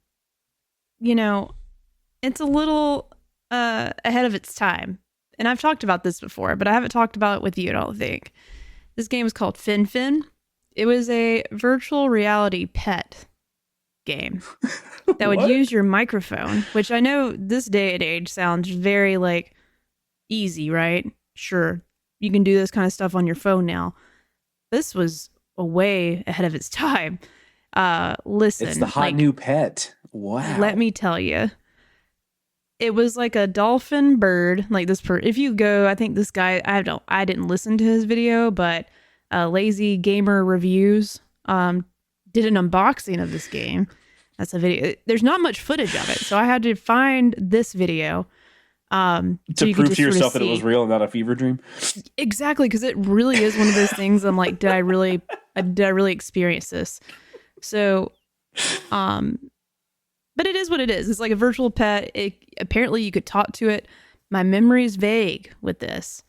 a little ahead of its time. And I've talked about this before, but I haven't talked about it with you, I don't think. This game is called Fin. It was a virtual reality pet game that would use your microphone, which I know this day and age sounds very like easy, right? Sure, you can do this kind of stuff on your phone now. This was way ahead of its time. Listen, it's the hot new pet. Wow. Let me tell you. It was like a dolphin bird, like this if you go, I think this guy, I didn't listen to his video, but Lazy Gamer Reviews did an unboxing of this game. That's a video. There's not much footage of it, so I had to find this video to prove to yourself that it was real and not a fever dream. Exactly, because it really is one of those things. I'm like, did I really experience this? So, but it is what it is. It's like a virtual pet. Apparently, you could talk to it. My memory is vague with this,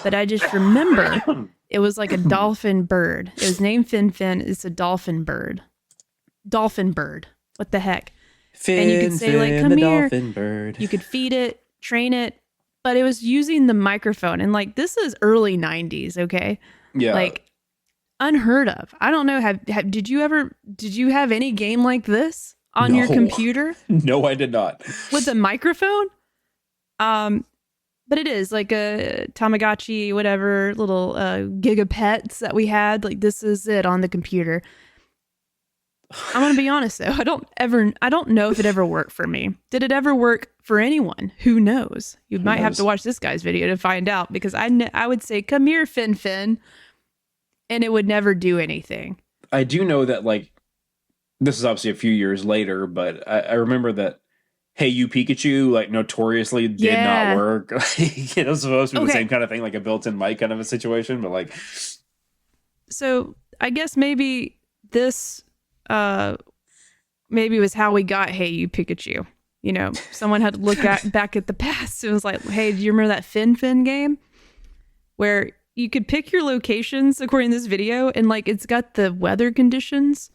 but I just remember it was like a dolphin bird. It was named Fin. It's a dolphin bird. Dolphin bird. What the heck? Fin, and you could say like, "Come here." Dolphin bird. You could feed it, train it, but it was using the microphone. And like, this is early 90s. Okay. Yeah. Like, unheard of. I don't know. Did you have any game like this on your computer? No, I did not. With a microphone? But it is like a Tamagotchi, whatever, little gigapets that we had. Like, this is it on the computer. I'm gonna be honest though. I don't know if it ever worked for me. Did it ever work for anyone? Who knows? You might have to watch this guy's video to find out, because I would say, "Come here, Fin," and it would never do anything. I do know that, like, this is obviously a few years later, but I remember that Hey You Pikachu, like, notoriously did not work. It was supposed to be the same kind of thing, like a built-in mic kind of a situation, but like. So I guess maybe this maybe was how we got Hey You Pikachu. You know, someone had to look back at the past. It was like, hey, do you remember that Fin game where you could pick your locations according to this video, and like it's got the weather conditions.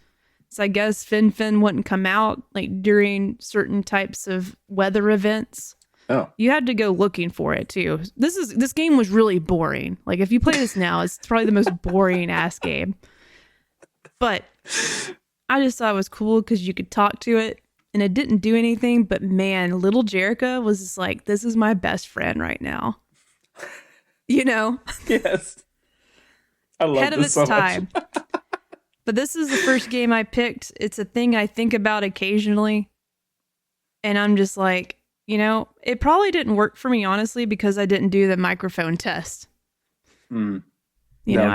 So I guess Fin wouldn't come out like during certain types of weather events. Oh. You had to go looking for it too. This game was really boring. Like, if you play this now, it's probably the most boring ass game. But I just thought it was cool because you could talk to it, and it didn't do anything. But man, little Jerica was just like, this is my best friend right now. You know? Yes. I love Ahead of its time. But this is the first game I picked. It's a thing I think about occasionally. And I'm just like, it probably didn't work for me, honestly, because I didn't do the microphone test. I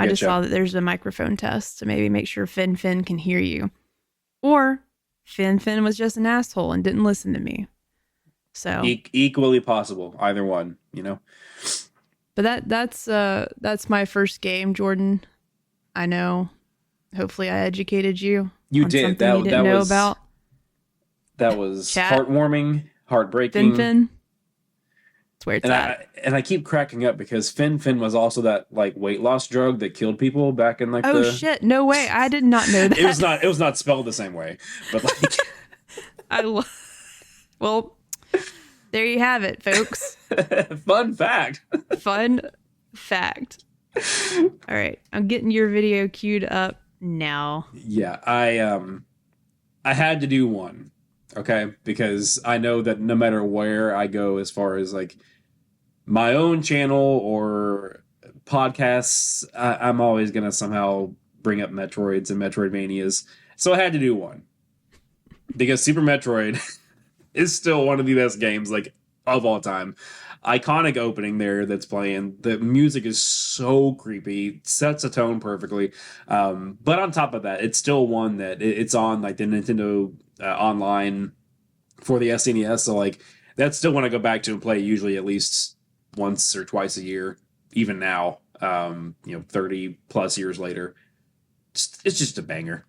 just saw that there's a microphone test to maybe make sure Fin can hear you. Or Fin was just an asshole and didn't listen to me. So equally possible, either one, But that's my first game, Jordan. I know. Hopefully I educated you. You did. That you didn't know about. That was heartwarming, heartbreaking. Fin. That's where it's at. I keep cracking up because Fin was also that like weight loss drug that killed people back in like shit, no way. I did not know that. It was not spelled the same way. But like well, there you have it, folks. Fun fact. Fun fact. All right, I'm getting your video queued up now. Yeah, I had to do one, okay? Because I know that no matter where I go as far as like my own channel or podcasts, I'm always going to somehow bring up Metroids and Metroidvanias. So I had to do one. Because Super Metroid is still one of the best games like of all time. Iconic opening there that's playing. The music is so creepy, sets a tone perfectly. But on top of that, it's still one that it's on like the Nintendo Online for the SNES. So like that's still one I go back to and play usually at least once or twice a year, even now. 30 plus years later, it's just a banger.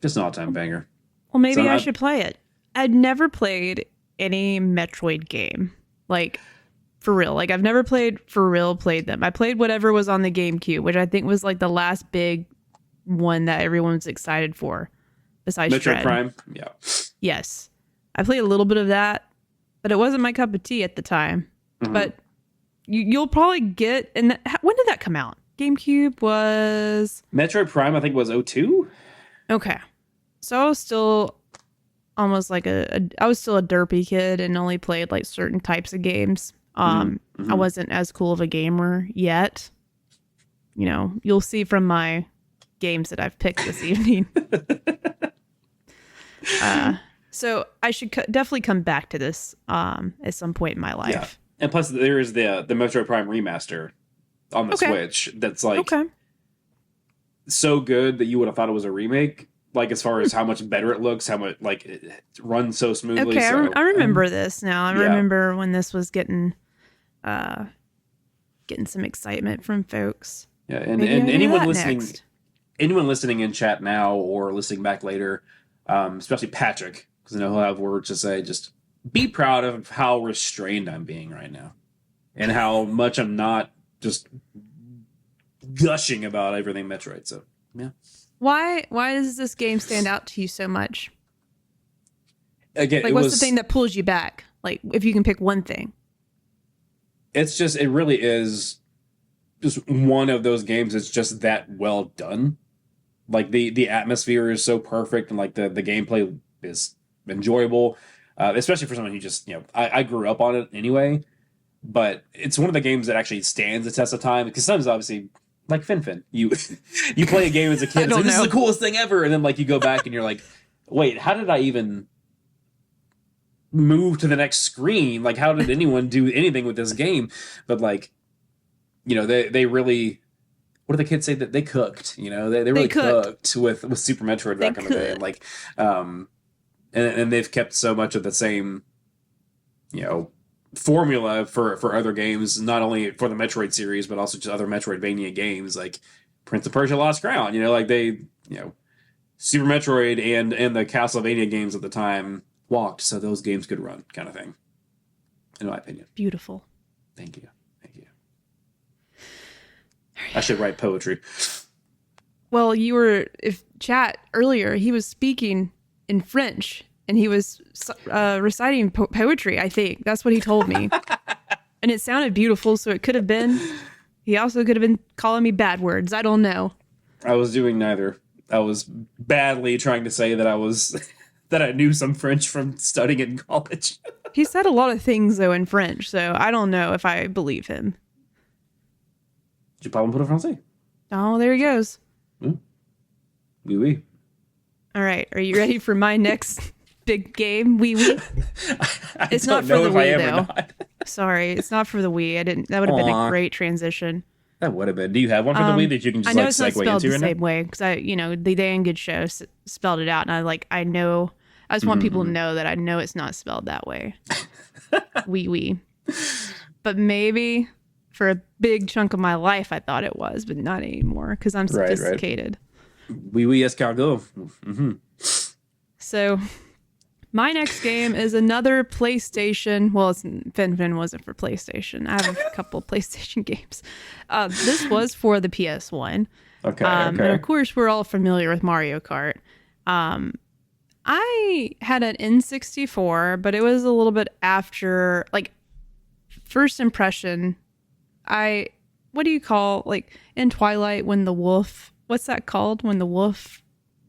Just an all-time banger. Well, maybe I should play it. I'd never played any Metroid game, like for real. Like I've never played them. I played whatever was on the GameCube, which I think was like the last big one that everyone was excited for, besides Metroid Dread. Prime. Yeah. Yes, I played a little bit of that, but it wasn't my cup of tea at the time. Mm-hmm. But you'll probably get. And when did that come out? GameCube was Metroid Prime. I think was 2002. Okay, so I was still almost like I was still a derpy kid and only played like certain types of games. I wasn't as cool of a gamer yet. You'll see from my games that I've picked this evening. So I should definitely come back to this at some point in my life. Yeah. And plus there is the Metroid Prime remaster on the Switch that's like so good that you would have thought it was a remake. Like as far as how much better it looks, how much like it runs so smoothly. Okay, so, I remember this now. I remember when this was getting some excitement from folks. Yeah, and anyone listening in chat now or listening back later, especially Patrick, because I know he'll have words to say. Just be proud of how restrained I'm being right now, and how much I'm not just gushing about everything Metroid. So yeah. Why does this game stand out to you so much? Again, like, what's the thing that pulls you back? Like, if you can pick one thing. It really is just one of those games that's just that well done. Like, the atmosphere is so perfect, and, like, the gameplay is enjoyable, especially for someone who just, I grew up on it anyway, but it's one of the games that actually stands the test of time, because sometimes, obviously, like Fin, you play a game as a kid, it's like, this is the coolest thing ever, and then like you go back and you're like, wait, how did I even move to the next screen? Like, how did anyone do anything with this game? But like, they really, what do the kids say, that they cooked? They really cooked with Super Metroid back in the day, and like, and they've kept so much of the same, formula for other games, not only for the Metroid series but also just other Metroidvania games like Prince of Persia: Lost Crown. Like they, Super Metroid and the Castlevania games at the time walked so those games could run, kind of thing, in my opinion. Beautiful. Thank you. I should write poetry. Well, if chat earlier, he was speaking in French. And he was reciting poetry, I think. That's what he told me. And it sounded beautiful, so it could have been. He also could have been calling me bad words. I don't know. I was doing neither. I was badly trying to say that that I knew some French from studying in college. He said a lot of things, though, in French, so I don't know if I believe him. Tu parles un peu de français? Oh, there he goes. Wee wee. All right, are you ready for my next big game? Wee wee. It's not for the Wii though. Sorry, it's not for the Wii. I didn't. That would have been a great transition. That would have been. Do you have one for the Wii that you can just I know like it's not segue spelled into the right same now? way because the Day and Good Show spelled it out, and I know. I just want people to know that I know it's not spelled that way. Wee wee. But maybe for a big chunk of my life, I thought it was, but not anymore because I'm sophisticated. Right. Wee wee escargot. Mm-hmm. So my next game is another PlayStation. Well, Fen wasn't for PlayStation. I have a couple PlayStation games. This was for the PS1. Okay. And of course, we're all familiar with Mario Kart. I had an N64, but it was a little bit after, like, first impression. What do you call, like, in Twilight when the wolf, what's that called? When the wolf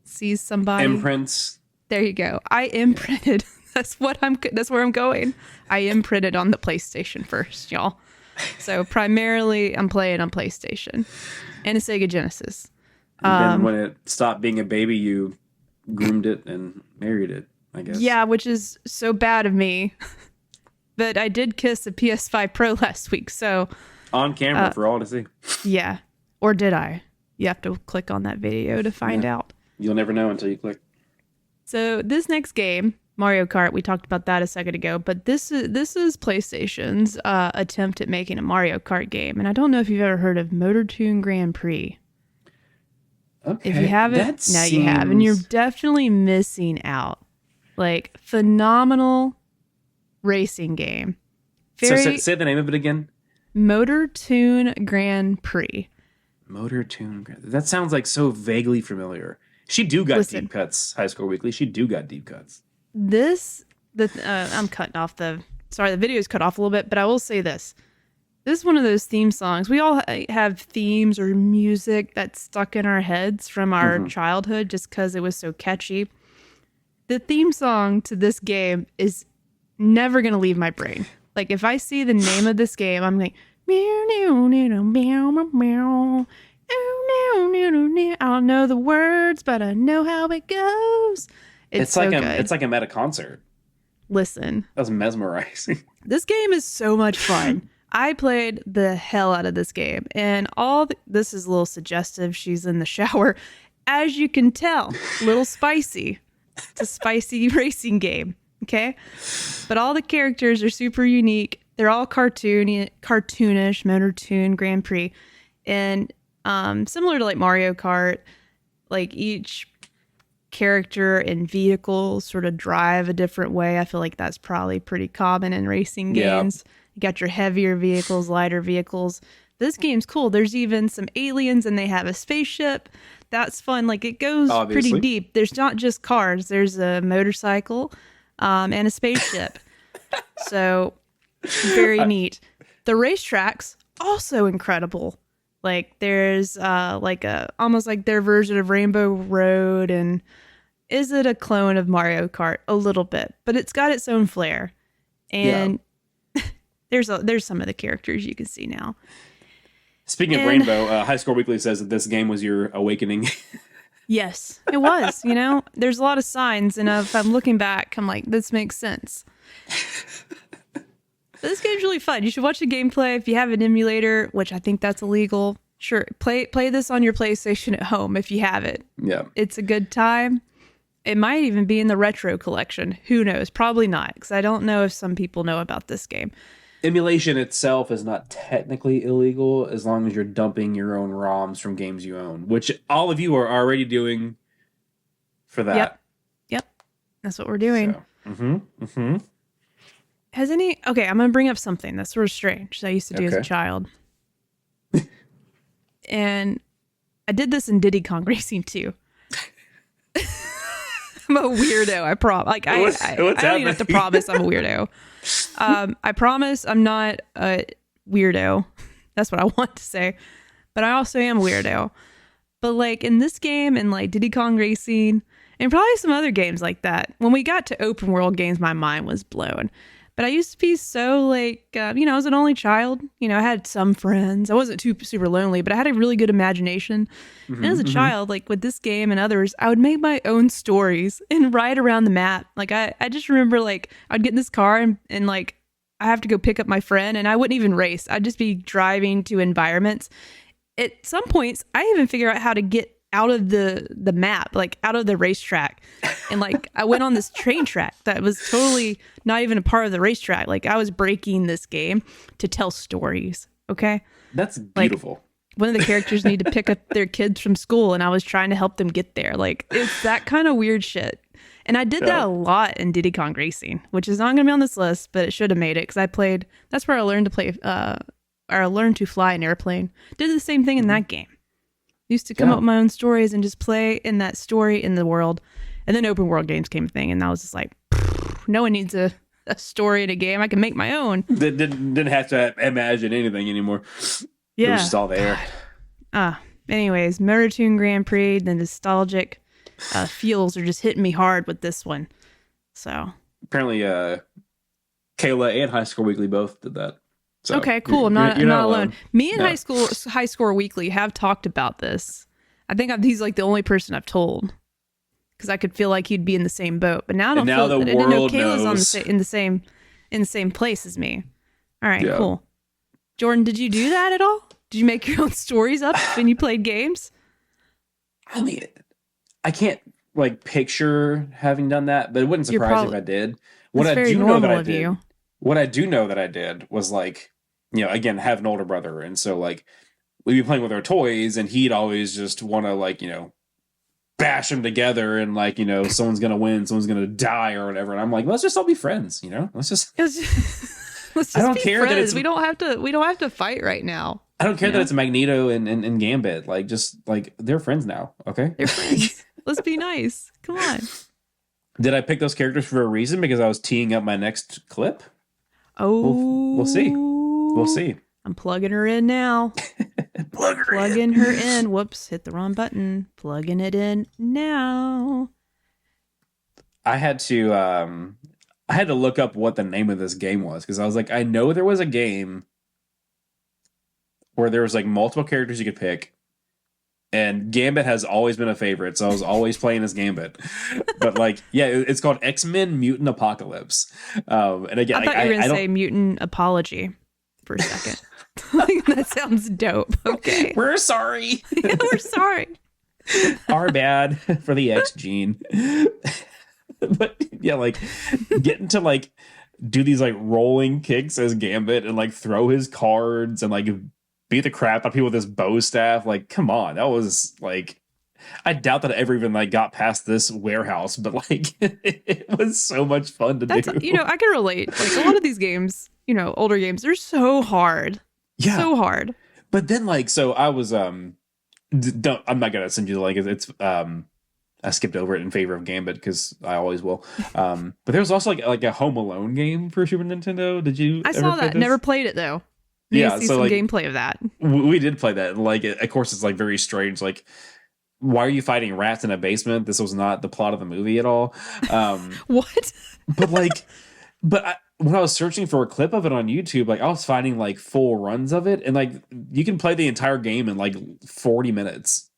sees somebody? Imprints. There you go. I imprinted. That's where I'm going. I imprinted on the PlayStation first, y'all. So primarily I'm playing on PlayStation and a Sega Genesis. And then when it stopped being a baby, you groomed it and married it, I guess. Yeah, which is so bad of me. But I did kiss a PS5 Pro last week, so... On camera for all to see. Yeah. Or did I? You have to click on that video to find out. You'll never know until you click. So this next game, Mario Kart, we talked about that a second ago, but this is PlayStation's attempt at making a Mario Kart game. And I don't know if you've ever heard of Motor Toon Grand Prix. Okay. If you haven't, now you have. And you're definitely missing out. Like, phenomenal racing game. So say the name of it again. Motor Toon Grand Prix. Motor Toon Grand. That sounds like so vaguely familiar. She do got deep cuts, High Score Weekly. She do got deep cuts. I'm cutting off the video's cut off a little bit, but I will say this. This is one of those theme songs. We all have themes or music that's stuck in our heads from our childhood just because it was so catchy. The theme song to this game is never going to leave my brain. Like, if I see the name of this game, I'm like, meow, meow, meow, meow, meow, meow. I don't know the words, but I know how it goes. It's so good. It's like a meta concert. Listen. That was mesmerizing. This game is so much fun. I played the hell out of this game. And this is a little suggestive. She's in the shower. As you can tell, a little spicy. It's a spicy racing game. Okay? But all the characters are super unique. They're all cartoonish, Motor Toon Grand Prix. And similar to like Mario Kart, like each character and vehicle sort of drive a different way. I feel like that's probably pretty common in racing games. Yeah. You got your heavier vehicles, lighter vehicles. This game's cool. There's even some aliens and they have a spaceship. That's fun. Like, it goes pretty deep. There's not just cars. There's a motorcycle and a spaceship. So very neat. The racetracks also incredible. Like, there's almost like their version of Rainbow Road, and is it a clone of Mario Kart? A little bit, but it's got its own flair. And there's some of the characters you can see now. Speaking of Rainbow, High Score Weekly says that this game was your awakening. Yes, it was. There's a lot of signs, and if I'm looking back, I'm like, this makes sense. This game's really fun. You should watch the gameplay if you have an emulator, which I think that's illegal. Sure, play this on your PlayStation at home if you have it. Yeah. It's a good time. It might even be in the retro collection. Who knows? Probably not, because I don't know if some people know about this game. Emulation itself is not technically illegal as long as you're dumping your own ROMs from games you own, which all of you are already doing for that. Yep. That's what we're doing. So, Okay, I'm going to bring up something that's sort of strange that I used to do as a child. And I did this in Diddy Kong Racing too. I'm a weirdo, I promise. Like, I don't even have to promise I'm a weirdo. I promise I'm not a weirdo. That's what I want to say. But I also am a weirdo. But like in this game and like Diddy Kong Racing and probably some other games like that, when we got to open world games, my mind was blown. But I used to be so like, I was an only child. I had some friends. I wasn't too super lonely, but I had a really good imagination. And as a child, like with this game and others, I would make my own stories and ride around the map. Like I just remember like I'd get in this car and like I have to go pick up my friend and I wouldn't even race. I'd just be driving to environments. At some points, I even figure out how to get out of the map, like out of the racetrack. And like I went on this train track that was totally not even a part of the racetrack. Like I was breaking this game to tell stories. Okay. That's beautiful. Like, one of the characters need to pick up their kids from school and I was trying to help them get there. Like it's that kind of weird shit. And I did that a lot in Diddy Kong Racing, which is not going to be on this list, but it should have made it because that's where I learned to play, or I learned to fly an airplane. Did the same thing in that game. Used to come up with my own stories and just play in that story in the world. And then open world games came a thing. And I was just like, no one needs a story in a game. I can make my own. Didn't have to imagine anything anymore. Yeah. It was just all there. Anyways, Motortoon Grand Prix, the nostalgic feels are just hitting me hard with this one. So apparently Kayla and High Score Weekly both did that. So okay, cool. I'm not alone. Me and High Score Weekly have talked about this. I think he's like the only person I've told because I could feel like he'd be in the same boat. But now I don't feel. I didn't know Kayla's in the same place as me. All right, cool. Jordan, did you do that at all? Did you make your own stories up when you played games? I mean, I can't like picture having done that, but it wouldn't surprise me if I did. What I do know that I did was like, again, have an older brother. And so like we'd be playing with our toys and he'd always just want to like, bash them together and like, someone's going to win, someone's going to die or whatever. And I'm like, let's just all be friends, let's just I don't care friends. that it's, we don't have to fight right now. I don't care that it's Magneto and Gambit. Like, just like they're friends now. Okay. They're friends. Let's be nice. Come on. Did I pick those characters for a reason? Because I was teeing up my next clip? Oh, we'll see. We'll see. I'm plugging her in now. Plugging her in. Whoops, hit the wrong button. Plugging it in now. I had to look up what the name of this game was because I was like, I know there was a game where there was like multiple characters you could pick. And Gambit has always been a favorite, so I was always playing as Gambit. But like, yeah, it's called X-Men Mutant Apocalypse. And again, I thought you were going to say Mutant Apology for a second. That sounds dope. Okay, we're sorry. Yeah, we're sorry. Our bad for the X gene. But yeah, like getting to like do these like rolling kicks as Gambit and like throw his cards and like beat the crap out of people with his bow staff. Like, come on. That was like, I doubt that I ever even like got past this warehouse, but like it was so much fun to do. I can relate. Like a lot of these games, older games, they're so hard. Yeah. So hard. But then like, so I was, I'm not going to send you the link. It's I skipped over it in favor of Gambit because I always will. But there was also like a Home Alone game for Super Nintendo. Did you? I saw that. Never played it though. See some gameplay of that. We did play that. Like, of course, it's like very strange. Like, why are you fighting rats in a basement? This was not the plot of the movie at all. What? But when I was searching for a clip of it on YouTube, like I was finding like full runs of it, and like you can play the entire game in like 40 minutes.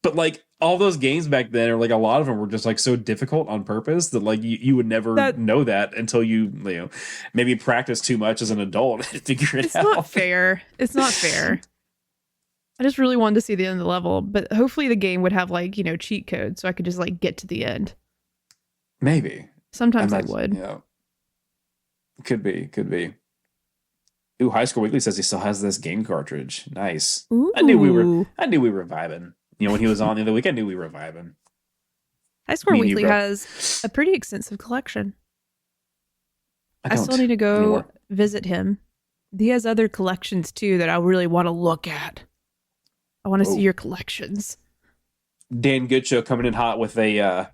But like all those games back then, or like a lot of them were just like so difficult on purpose that like you would never know that until you maybe practice too much as an adult to figure it out. It's not fair. It's not fair. I just really wanted to see the end of the level, but hopefully the game would have like, cheat codes so I could just like get to the end. Maybe. Sometimes I would. Yeah. Could be. Ooh, High Score Weekly says he still has this game cartridge. Nice. Ooh. I knew we were vibing. When he was on the other week, I knew we were vibing. High Score Weekly has a pretty extensive collection. I still need to go visit him. He has other collections too that I really want to look at. I want to see your collections. Dan Goodshow coming in hot with a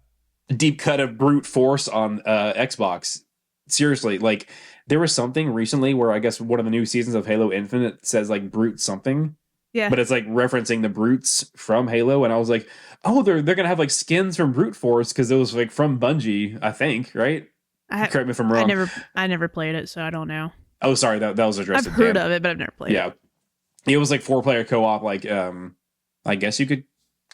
deep cut of brute force on Xbox. Seriously, like there was something recently where I guess one of the new seasons of Halo Infinite says like brute something. Yeah. But it's like referencing the brutes from Halo, and I was like, oh, they're gonna have like skins from Brute Force because it was like from Bungie, I think, right? Correct me if I'm wrong. I never played it, so I don't know. Oh, sorry, that was addressed. I've heard of it, but I've never played it. It was like 4-player co-op, like I guess you could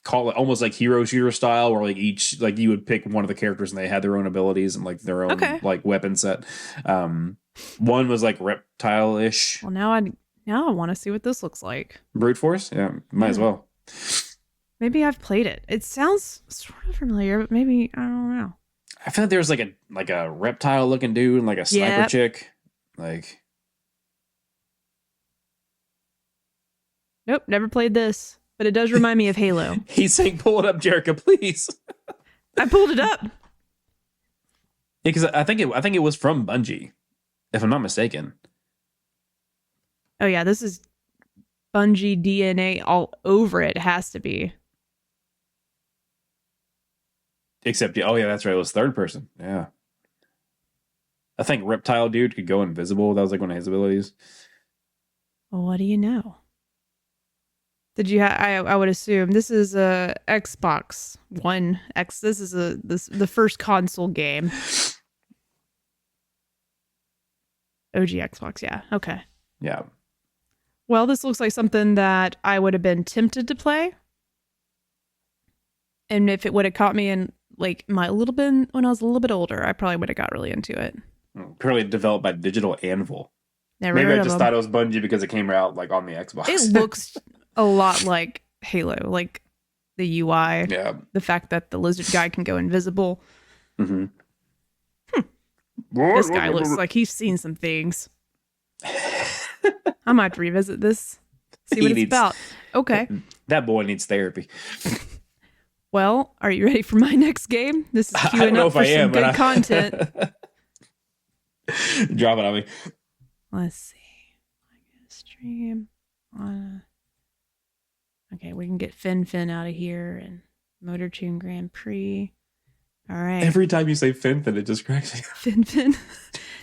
call it almost like hero shooter style, where like each like you would pick one of the characters and they had their own abilities and like their own like weapon set. One was like reptile-ish. Well, now I want to see what this looks like. Brute force? Yeah, might as well. Maybe I've played it. It sounds sort of familiar, but maybe I don't know. I feel like there was like a reptile looking dude and like a sniper chick. Like, nope, never played this, but it does remind me of Halo. He's saying, "Pull it up, Jerica, please." I pulled it up. Yeah, because I think it was from Bungie, if I'm not mistaken. Oh yeah, this is Bungie DNA all over it. It has to be. Except, oh yeah, that's right. It was third person. Yeah. I think Reptile Dude could go invisible. That was like one of his abilities. Well, what do you know? Did you? I would assume this is a Xbox One X. This is the first console game. OG Xbox, yeah. Okay. Yeah. Well, this looks like something that I would have been tempted to play, and if it would have caught me in like when I was a little bit older, I probably would have got really into it. Purely developed by Digital Anvil. Maybe I just thought it was Bungie because it came out like on the Xbox. It looks a lot like Halo, like the UI. Yeah. The fact that the lizard guy can go invisible. Mm-hmm. This guy looks like he's seen some things. I might have to revisit this. See what it's about. Okay. That boy needs therapy. Well, are you ready for my next game? This is queuing up for some good content. Drop it on me. Let's see. Stream. Okay, we can get Fin out of here and Motor Tune Grand Prix. All right. Every time you say Fin, it just cracks me. Fin.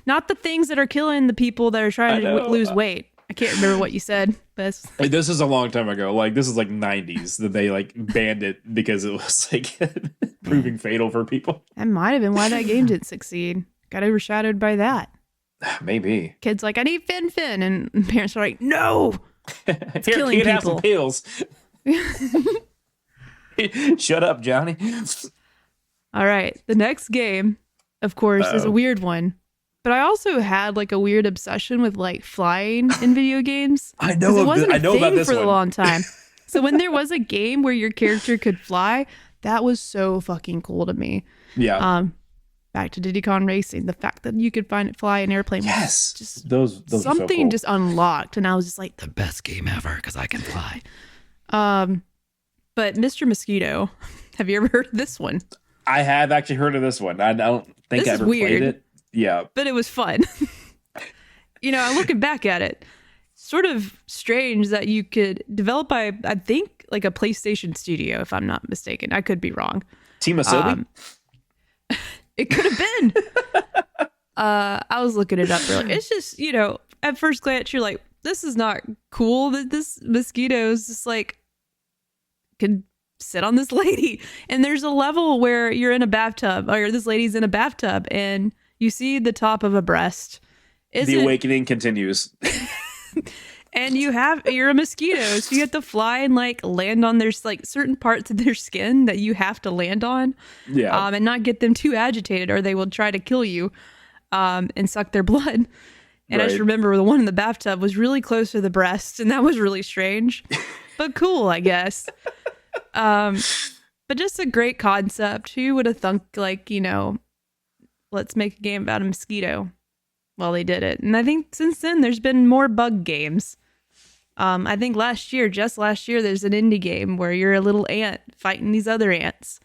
Not the things that are killing the people that are trying to lose weight. I can't remember what you said, but this is a long time ago. Like this is like 90s that they like banned it because it was like proving fatal for people. That might have been why that game didn't succeed. Got overshadowed by that. Maybe. Kids like, I need Fin, and parents are like, no, it's killing people. Have some pills. Shut up, Johnny. All right, the next game, of course, is a weird one. But I also had like a weird obsession with like flying in video games. I know. It wasn't I know a thing about this for one. a long time. So when there was a game where your character could fly, that was so fucking cool to me. Yeah. Back to Diddy Kong Racing, the fact that you could fly an airplane. Yes. Just those something are so cool. just unlocked, and I was just like, the best game ever because I can fly. But Mr. Mosquito, have you ever heard of this one? I have actually heard of this one. I don't think I ever played it. Yeah. But it was fun. I'm looking back at it. Sort of strange that you could develop by, I think, like a PlayStation studio, if I'm not mistaken. I could be wrong. Team Asobi? It could have been. I was looking it up earlier. It's just, at first glance, you're like, this is not cool that this mosquito is just like, could sit on this lady. And there's a level where you're in a bathtub, or this lady's in a bathtub, and you see the top of a breast. The awakening continues. And you're a mosquito, so you have to fly and like land on there's like certain parts of their skin that you have to land on. Yeah. And not get them too agitated, or they will try to kill you and suck their blood. And I just remember the one in the bathtub was really close to the breast, and that was really strange. But cool, I guess. But just a great concept. Who would have thunk like, let's make a game about a mosquito? Well, they did it. And I think since then there's been more bug games. I think just last year, there's an indie game where you're a little ant fighting these other ants.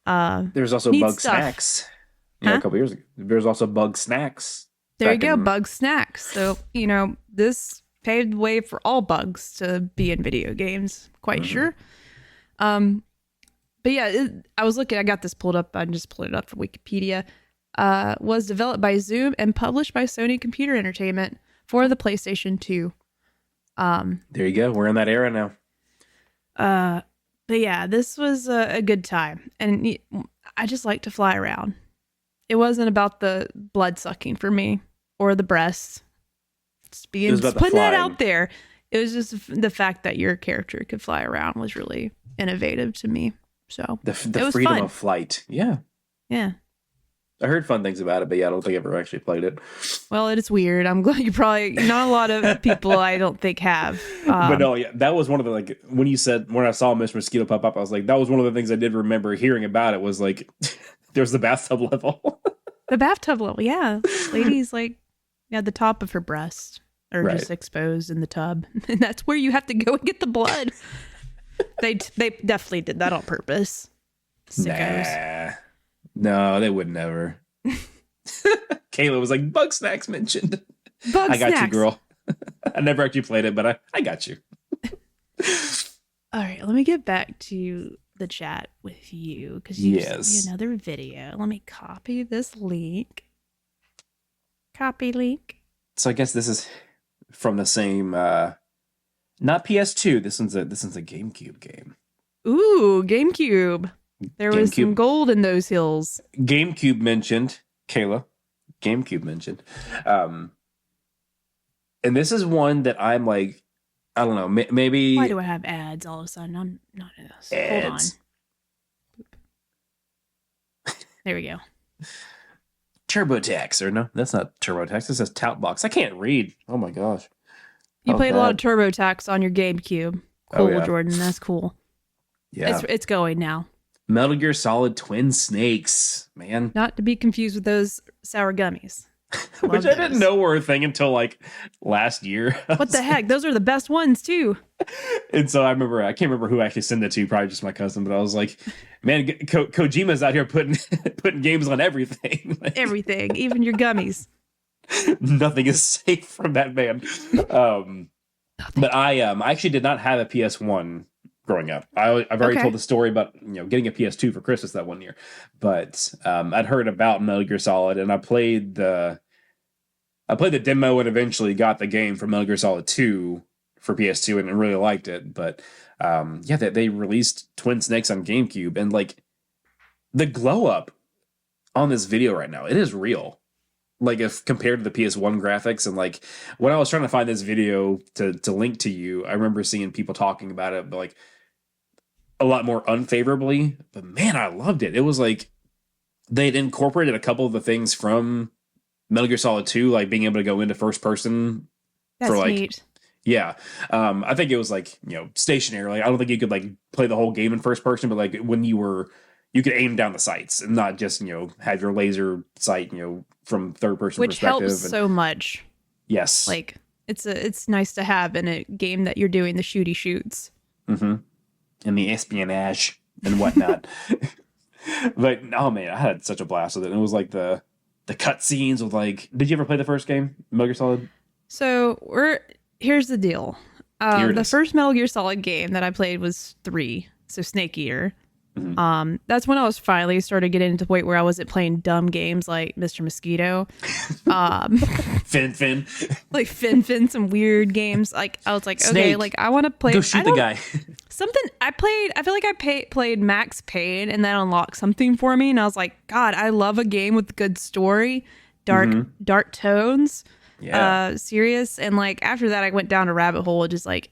There's also Bug Snacks. Yeah, a couple years ago. There's also Bug Snacks. There you go, Bug Snacks. So, this paved the way for all bugs to be in video games. Quite sure. But yeah, I was looking, I got this pulled up. I just pulled it up from Wikipedia. Was developed by Zoom and published by Sony Computer Entertainment for the PlayStation 2. There you go. We're in that era now. But yeah, this was a good time. And I just like to fly around. It wasn't about the blood sucking for me or the breasts. Just putting that out there. It was just the fact that your character could fly around was really innovative to me. So the it was freedom fun. of flight. Yeah. Yeah. I heard fun things about it, but yeah, I don't think I've ever actually played it. Well, it is weird. I'm glad you probably not a lot of people I don't think have. But no, yeah, that was one of the like when I saw Miss Mosquito pop up, I was like, that was one of the things I did remember hearing about it was like there's the bathtub level. The bathtub level, yeah. Ladies like the top of her breast are just exposed in the tub, and that's where you have to go and get the blood. They definitely did that on purpose. Sickos. Nah. No, they would never. Kayla was like, Bug Snacks mentioned. I got you, girl. I never actually played it, but I got you. All right, let me get back to the chat with you because you sent me another video. Let me copy this link. Copy link. So I guess this is from the same, not PS2. This one's a GameCube game. Ooh, GameCube. There was some gold in those hills. GameCube mentioned, Kayla. GameCube mentioned. And this is one that I'm like, I don't know, maybe... Why do I have ads all of a sudden? I'm not in this. Ads. Hold on. There we go. TurboTax, or no, that's not TurboTax. This says Toutbox. I can't read. Oh my gosh. You played a lot of TurboTax on your GameCube. Cool, Jordan. That's cool. Yeah. It's going now. Metal Gear Solid Twin Snakes, man. Not to be confused with those sour gummies. Which I didn't know were a thing until like last year. What the heck? Those are the best ones too. And so I can't remember who actually sent it to, probably just my cousin, but I was like, man, Kojima's out here putting games on everything. Like, everything, even your gummies. Nothing is safe from that man. But I actually did not have a PS1 growing up. I've already told the story about getting a PS2 for Christmas that one year, but I'd heard about Metal Gear Solid, and I played the demo and eventually got the game for Metal Gear Solid 2 for PS2 and really liked it. But they released Twin Snakes on GameCube, and like the glow up on this video right now, it is real. Like if compared to the PS1 graphics, and like when I was trying to find this video to link to you, I remember seeing people talking about it, but like a lot more unfavorably. But man, I loved it. It was like they'd incorporated a couple of the things from Metal Gear Solid 2, like being able to go into first person. That's neat. Yeah. I think it was like, stationary. Like I don't think you could like play the whole game in first person, but like when you could aim down the sights and not just, have your laser sight, from third person perspective. Which helps so much. Yes. Like it's nice to have in a game that you're doing the shooty shoots. Mm-hmm. And the espionage and whatnot. But oh man, I had such a blast with it. And it was like the cutscenes with like, did you ever play the first game, Metal Gear Solid? So here's the deal. The first Metal Gear Solid game that I played was 3, so Snake Eater. Mm-hmm. That's when I was finally started getting to the point where I wasn't playing dumb games like Mr. Mosquito. Fin. Like Fin, some weird games. Like I was like, Snake. Okay, like I want to play. Go shoot the guy. Something I feel like I played Max Payne, and that unlocked something for me, and I was like, God, I love a game with good story, dark tones, serious, and like after that, I went down a rabbit hole of just like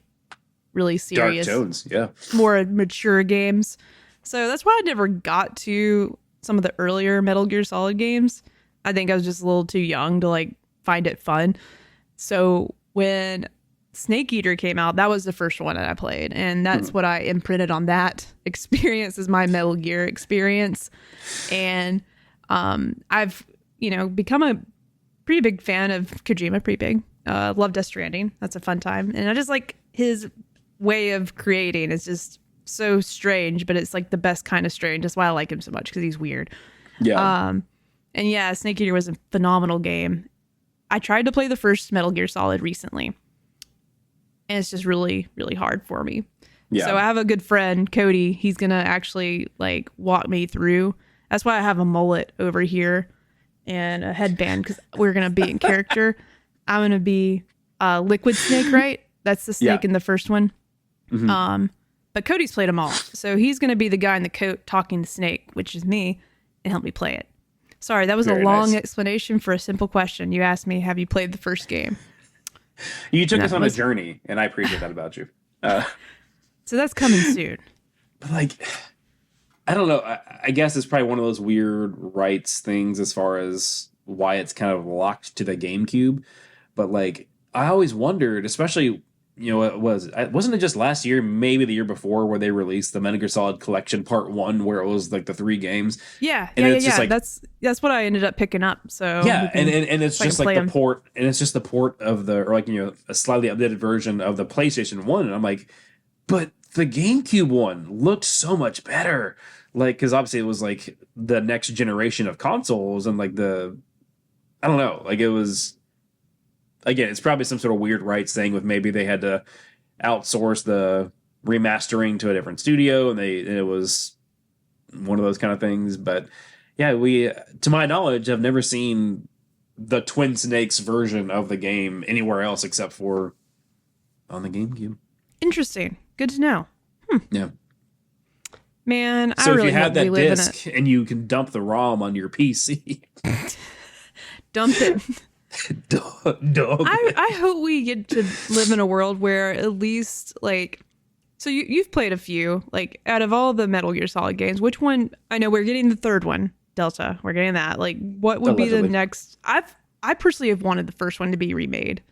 really serious, dark tones, more mature games. So that's why I never got to some of the earlier Metal Gear Solid games. I think I was just a little too young to like find it fun. So when Snake Eater came out, that was the first one that I played, and that's what I imprinted on that experience as my Metal Gear experience. And I've become a pretty big fan of Kojima. Pretty big. Love Death Stranding. That's a fun time, and I just like his way of creating. It's just so strange, but it's like the best kind of strange. That's why I like him so much, because he's weird. Yeah. And yeah, Snake Eater was a phenomenal game. I tried to play the first Metal Gear Solid recently, and it's just really, really hard for me. Yeah. So I have a good friend, Cody. He's gonna actually like walk me through. That's why I have a mullet over here and a headband, because we're gonna be in character. I'm gonna be Liquid Snake, right? That's the snake in the first one. Mm-hmm. But Cody's played them all, so he's gonna be the guy in the coat talking to Snake, which is me, and help me play it. Sorry, that was Very a long nice. explanation for a simple question. You asked me, have you played the first game? You took us on a journey, and I appreciate that about you. So that's coming soon. But like, I don't know. I guess it's probably one of those weird rights things as far as why it's kind of locked to the GameCube. But like, I always wondered, especially, wasn't it just last year, maybe the year before, where they released the Metal Gear Solid Collection Part 1, where it was like the 3 games. Yeah, and it's yeah. just like, that's what I ended up picking up. So yeah, and it's just like the them. port, and it's just the port of the, or like, a slightly updated version of the PlayStation 1. And I'm like, but the GameCube one looked so much better. Like, because obviously it was like the next generation of consoles, and like I don't know, like it was, again, it's probably some sort of weird rights thing with maybe they had to outsource the remastering to a different studio, and it was one of those kind of things. But yeah, we, to my knowledge, have never seen the Twin Snakes version of the game anywhere else except for on the GameCube. Interesting. Good to know. Yeah. Man, so I really if you have hope that we live disc and you can dump the ROM on your PC, dump it. Dog. I hope we get to live in a world where at least like, so you've played a few, like out of all the Metal Gear Solid games, which one? I know we're getting the third one, Delta. We're getting that. Like, what would be the next? I personally have wanted the first one to be remade,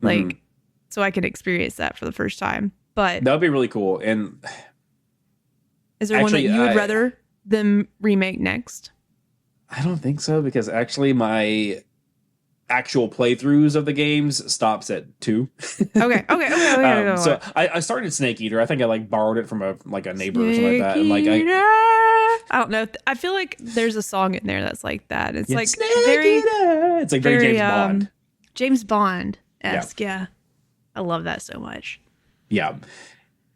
like, so I can experience that for the first time. But that would be really cool. And is there one that you would rather them remake next? I don't think so, because actually my actual playthroughs of the games stops at 2. Okay. So I started Snake Eater. I think I like borrowed it from a neighbor or something like that. And like I don't know. I feel like there's a song in there that's like that. It's like it's like very James Bond. James Bond-esque, yeah. I love that so much. Yeah.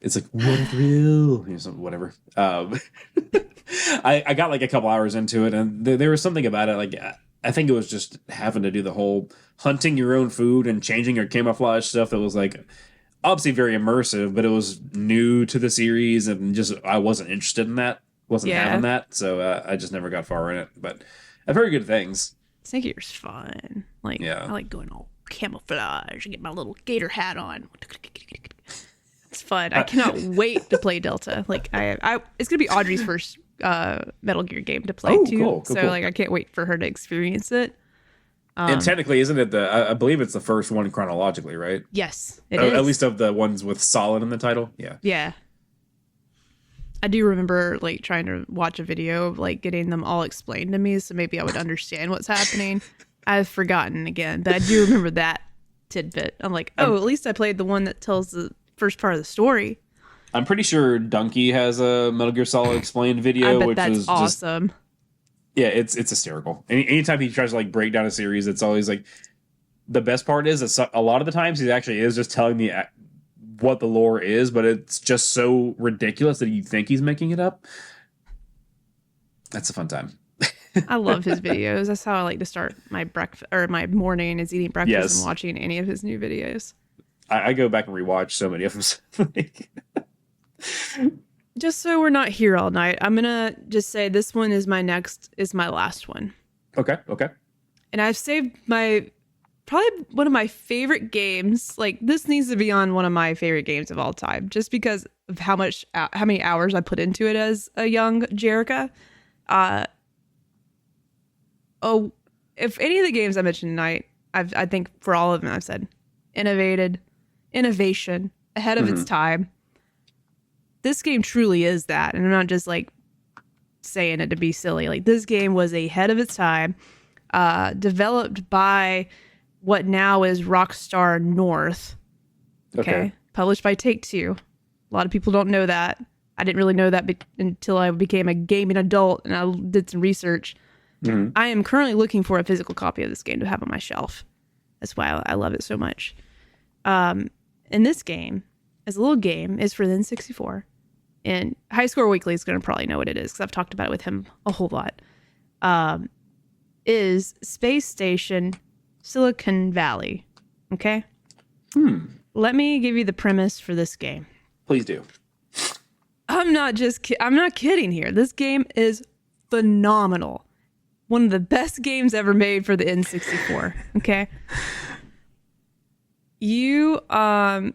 It's like, what a thrill, whatever. I got like a couple hours into it, and there was something about it. Like, I think it was just having to do the whole hunting your own food and changing your camouflage stuff that was like obviously very immersive, but it was new to the series, and just I wasn't interested in that. Wasn't having that, so I just never got far in it. But I've heard good things. Snake Eater's fun. Like, I like going all camouflage and get my little gator hat on. It's fun. I cannot wait to play Delta. Like, it's gonna be Audrey's first Metal Gear game to play too. Cool. Like, I can't wait for her to experience it. And technically, isn't it I believe it's the first one chronologically, right? Yes, it is. At least of the ones with Solid in the title. Yeah. Yeah. I do remember like trying to watch a video of like getting them all explained to me, so maybe I would understand what's happening. I've forgotten again, but I do remember that tidbit. I'm like, at least I played the one that tells the first part of the story. I'm pretty sure Donkey has a Metal Gear Solid explained video, which is awesome. Yeah, it's hysterical. Anytime he tries to like break down a series, it's always like, the best part is that a lot of the times he actually is just telling me what the lore is, but it's just so ridiculous that you think he's making it up. That's a fun time. I love his videos. That's how I like to start my breakfast or my morning, is eating breakfast and watching any of his new videos. I go back and rewatch so many of them. Just so we're not here all night, I'm gonna just say this one is my last one. Okay. And I've saved probably one of my favorite games. Like, this needs to be on one of my favorite games of all time, just because of how many hours I put into it as a young Jerica. If any of the games I mentioned tonight, I think for all of them I've said innovation, ahead of its time. This game truly is that, and I'm not just like saying it to be silly. Like, this game was ahead of its time, developed by what now is Rockstar North. Okay. Published by Take-Two. A lot of people don't know that. I didn't really know that until I became a gaming adult and I did some research. I am currently looking for a physical copy of this game to have on my shelf. That's why I love it so much. And this game, as a little game, is for the N64. And High Score Weekly is going to probably know what it is because I've talked about it with him a whole lot. Is Space Station Silicon Valley. Okay? Let me give you the premise for this game. Please do. I'm not kidding here. This game is phenomenal. one of the best games ever made for the N64. Okay. You, the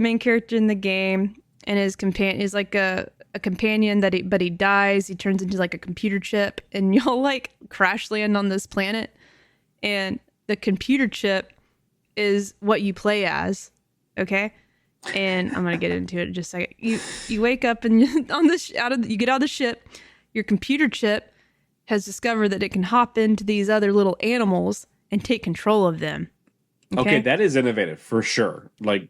main character in the game, and his companion is like a companion but he dies. He turns into like a computer chip, and you'll like crash land on this planet, and the computer chip is what you play as. Okay. And I'm gonna get into it in just a second. You wake up and you get out of the ship. Your computer chip has discovered that it can hop into these other little animals and take control of them. Okay, that is innovative for sure. Like,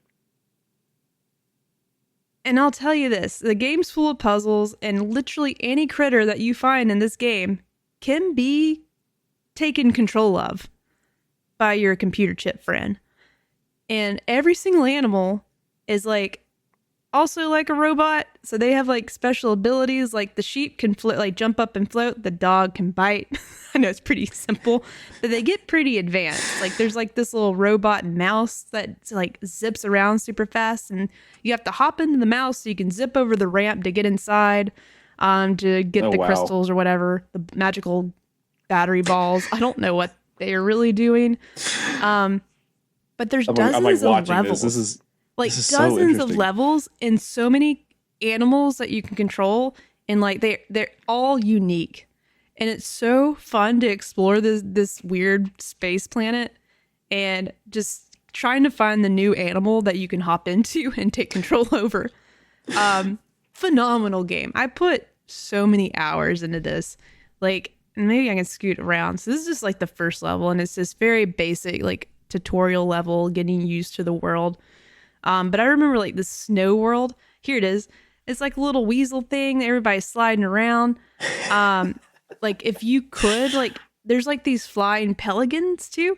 and I'll tell you this: the game's full of puzzles, and literally any critter that you find in this game can be taken control of by your computer chip friend. And every single animal is like also like a robot, so they have like special abilities. Like the sheep can like jump up and float, the dog can bite. I know it's pretty simple, but they get pretty advanced. Like there's like this little robot mouse that like zips around super fast, and you have to hop into the mouse so you can zip over the ramp to get inside, to get the crystals or whatever, the magical battery balls. I don't know what they are really doing, but there's dozens of levels. This is like dozens of levels and so many animals that you can control, and like they're all unique, and it's so fun to explore this weird space planet and just trying to find the new animal that you can hop into and take control over. Phenomenal game. I put so many hours into this. Like, maybe I can scoot around. So this is just like the first level, and it's this very basic like tutorial level, getting used to the world. But I remember like the snow world. Here it is. It's like a little weasel thing. Everybody's sliding around. Like if you could, like there's like these flying pelicans too.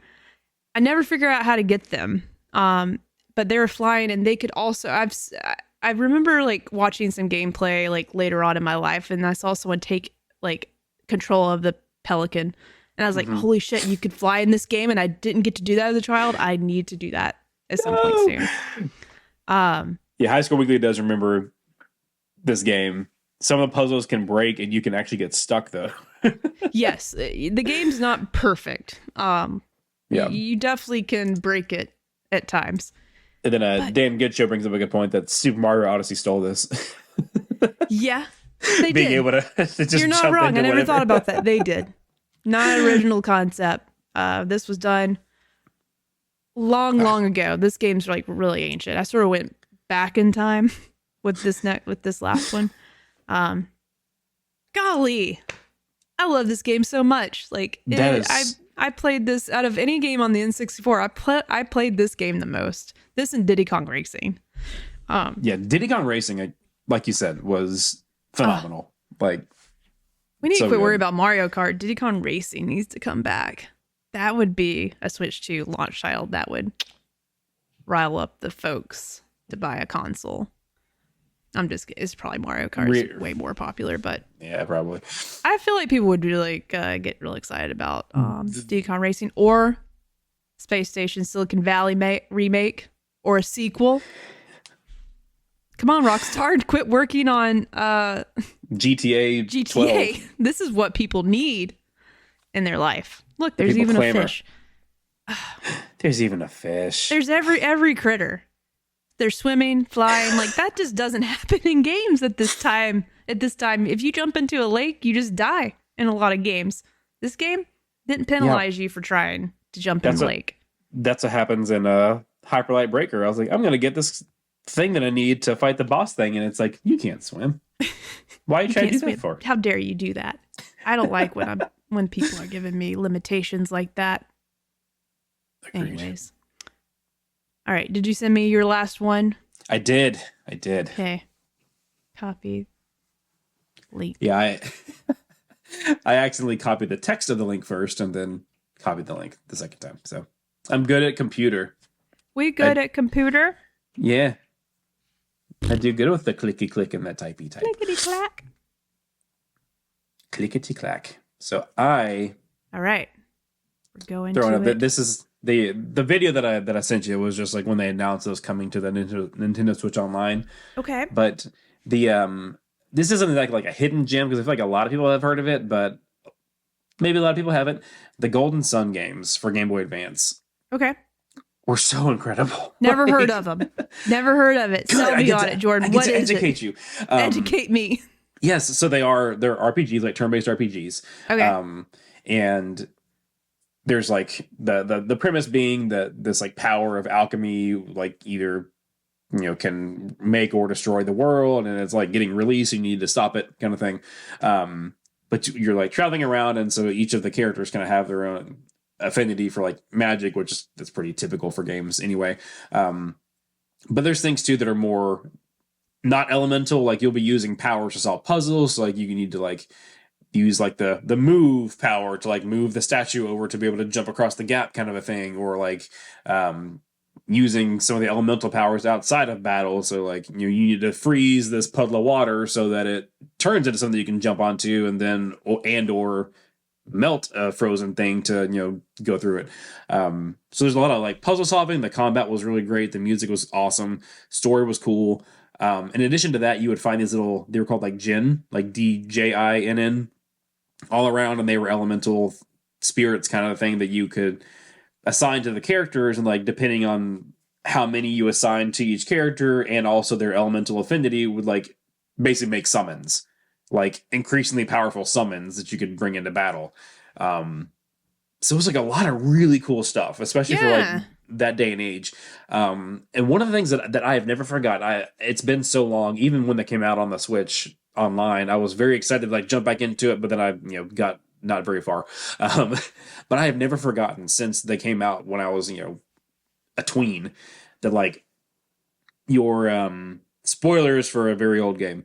I never figure out how to get them. But they were flying, and they could also. I remember like watching some gameplay like later on in my life, and I saw someone take like control of the pelican, and I was like, holy shit, you could fly in this game, and I didn't get to do that as a child. I need to do that at some point soon. Yeah, High School Weekly does remember this game. Some of the puzzles can break, and you can actually get stuck though. Yes, the game's not perfect. Yeah, you definitely can break it at times. And then Dan Gitshow brings up a good point that Super Mario Odyssey stole this. Yeah, they being did. able to just You're not jump wrong. into I never whatever. thought about that. They did. Not an original concept. This was done long ago. This game's like really ancient. I sort of went back in time with this last one. Golly, I love this game so much. Like I played this out of any game on the N64. I played this game the most. This and Diddy Kong Racing. Yeah, Diddy Kong Racing, like you said, was phenomenal. Like, we need so to quit good. worrying about Mario Kart. Diddy Kong Racing needs to come back. That would be a Switch 2 launch title that would rile up the folks to buy a console. I'm just kidding. It's probably Mario Kart is way more popular, but yeah, probably. I feel like people would be like get really excited about Diddy Kong Racing or Space Station Silicon Valley remake or a sequel. Come on, Rockstar, quit working on GTA 12. This is what people need in their life. Look, there's People even clamor. a fish. There's even a fish. There's every critter. They're swimming, flying. Like, that just doesn't happen in games at this time. If you jump into a lake, you just die in a lot of games. This game didn't penalize you for trying to jump in the lake. That's what happens in Hyperlight Breaker. I was like, I'm going to get this thing that I need to fight the boss thing. And it's like, you can't swim. Why are you trying to do that for? How dare you do that? I don't like when people are giving me limitations like that. Agreed. Anyways. All right. Did you send me your last one? I did. Okay. Copy. Link. Yeah, I accidentally copied the text of the link first and then copied the link the second time. So I'm good at computer. We good at computer? Yeah. I do good with the clicky click and that typey type. Clickety clack. Clickety clack. So I. All right. We're going throwing to up it. this is the video that I sent you was just like when they announced it was coming to the Nintendo Switch Online. Okay. But the this isn't like a hidden gem because I feel like a lot of people have heard of it, but maybe a lot of people haven't. The Golden Sun games for Game Boy Advance. Okay. Were so incredible. Never heard of them. Never heard of it. Sell me on it, Jordan. What is it? Educate you. Educate me. Yes, so they're RPGs, like turn-based RPGs. Okay. And there's like the premise being that this like power of alchemy, like either can make or destroy the world, and it's like getting released, you need to stop it, kind of thing. But you're like traveling around, and so each of the characters kind of have their own affinity for like magic, which is that's pretty typical for games anyway. But there's things too that are more not elemental, like you'll be using powers to solve puzzles, so like you need to like use like the move power to like move the statue over to be able to jump across the gap, kind of a thing, or like using some of the elemental powers outside of battle, so like you need to freeze this puddle of water so that it turns into something you can jump onto, and then or melt a frozen thing to go through it. So there's a lot of like puzzle solving. The combat was really great, the music was awesome, story was cool. In addition to that, you would find these little, they were called like Jinn, like DJINN, all around, and they were elemental spirits, kind of a thing that you could assign to the characters, and like depending on how many you assign to each character and also their elemental affinity would like basically make summons, like increasingly powerful summons that you could bring into battle. So it was like a lot of really cool stuff, especially for like that day and age. And one of the things that I have never forgot, it's been so long, even when they came out on the Switch online, I was very excited to like jump back into it, but then I got not very far. But I have never forgotten since they came out when I was a tween, that like your spoilers for a very old game,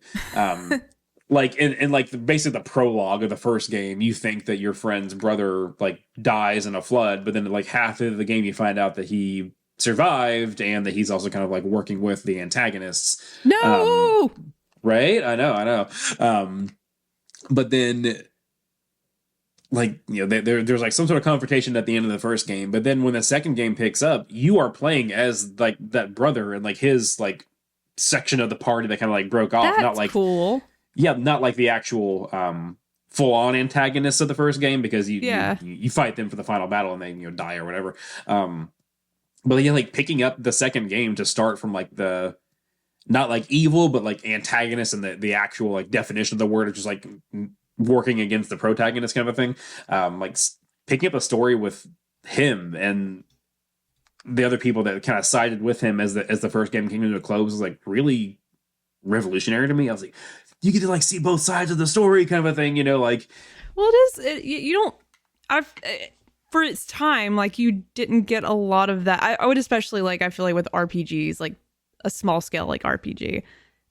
like in like basically the prologue of the first game, you think that your friend's brother like dies in a flood, but then like half of the game you find out that he survived and that he's also kind of like working with the antagonists. No. Right? I know. But then like there's like some sort of confrontation at the end of the first game, but then when the second game picks up, you are playing as like that brother and like his like section of the party that kind of like broke off. That's not like cool. Yeah, not like the actual full-on antagonists of the first game, because you fight them for the final battle and they die or whatever. But yeah, like picking up the second game to start from like the not like evil, but like antagonist and the actual like definition of the word, of just like working against the protagonist kind of a thing. Like picking up a story with him and the other people that kind of sided with him as the first game came to a close was like really revolutionary to me. I was like, you get to like see both sides of the story, kind of a thing, like. Well, you don't. For its time, like you didn't get a lot of that. I would especially like, I feel like with RPGs, like a small scale like RPG.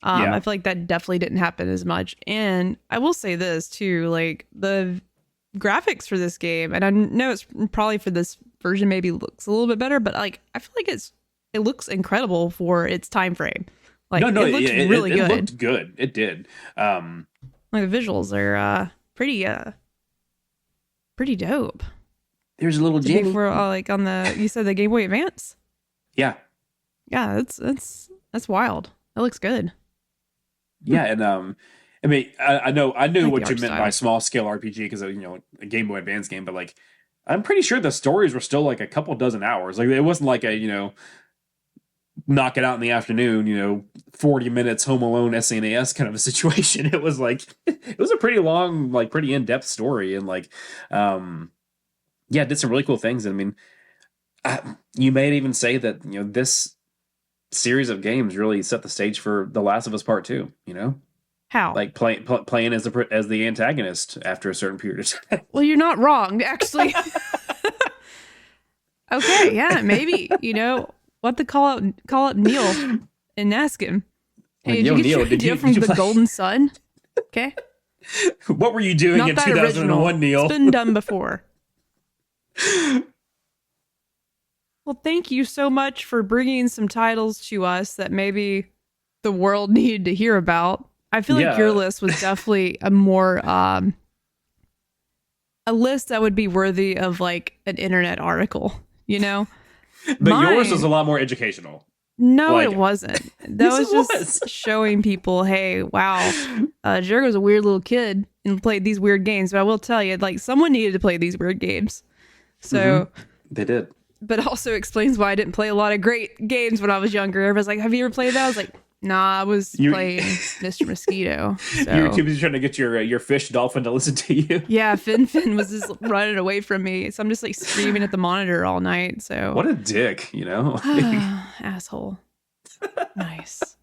I feel like that definitely didn't happen as much. And I will say this too, like the graphics for this game, and I know it's probably for this version maybe looks a little bit better, but like I feel like it looks incredible for its time frame. Like it looked really good. It looked good. It did. Like the visuals are pretty dope. There's a little Jamie for like on the, you said the Game Boy Advance. Yeah. That's wild. It looks good. Yeah, and I mean, I knew like what you meant by small scale RPG because a Game Boy Advance game, but like I'm pretty sure the stories were still like a couple dozen hours. Like it wasn't like a knock it out in the afternoon, 40 minutes Home Alone SNES kind of a situation. It was like it was a pretty long, like pretty in-depth story, and like did some really cool things. I mean, you may even say that this series of games really set the stage for The Last of Us Part 2, How? Like playing as the antagonist after a certain period of time. Well, you're not wrong, actually. Okay, yeah, maybe. We'll have to call up Neil and ask him. Hey, did you get your idea from the Golden Sun? Okay. What were you doing in 2001, Neil? It's been done before. Well, thank you so much for bringing some titles to us that maybe the world needed to hear about. I feel like your list was definitely a more a list that would be worthy of like an internet article, But yours was a lot more educational. No, it wasn't. That was just showing people, hey, wow, Jericho's a weird little kid and played these weird games. But I will tell you, like, someone needed to play these weird games. So they did. But also explains why I didn't play a lot of great games when I was younger. Everybody's like, have you ever played that? I was like, nah, I was playing Mr. Mosquito. So. You were too busy trying to get your fish dolphin to listen to you. Yeah, Fin was just running away from me. So I'm just like screaming at the monitor all night. So what a dick, you know? Asshole. Nice.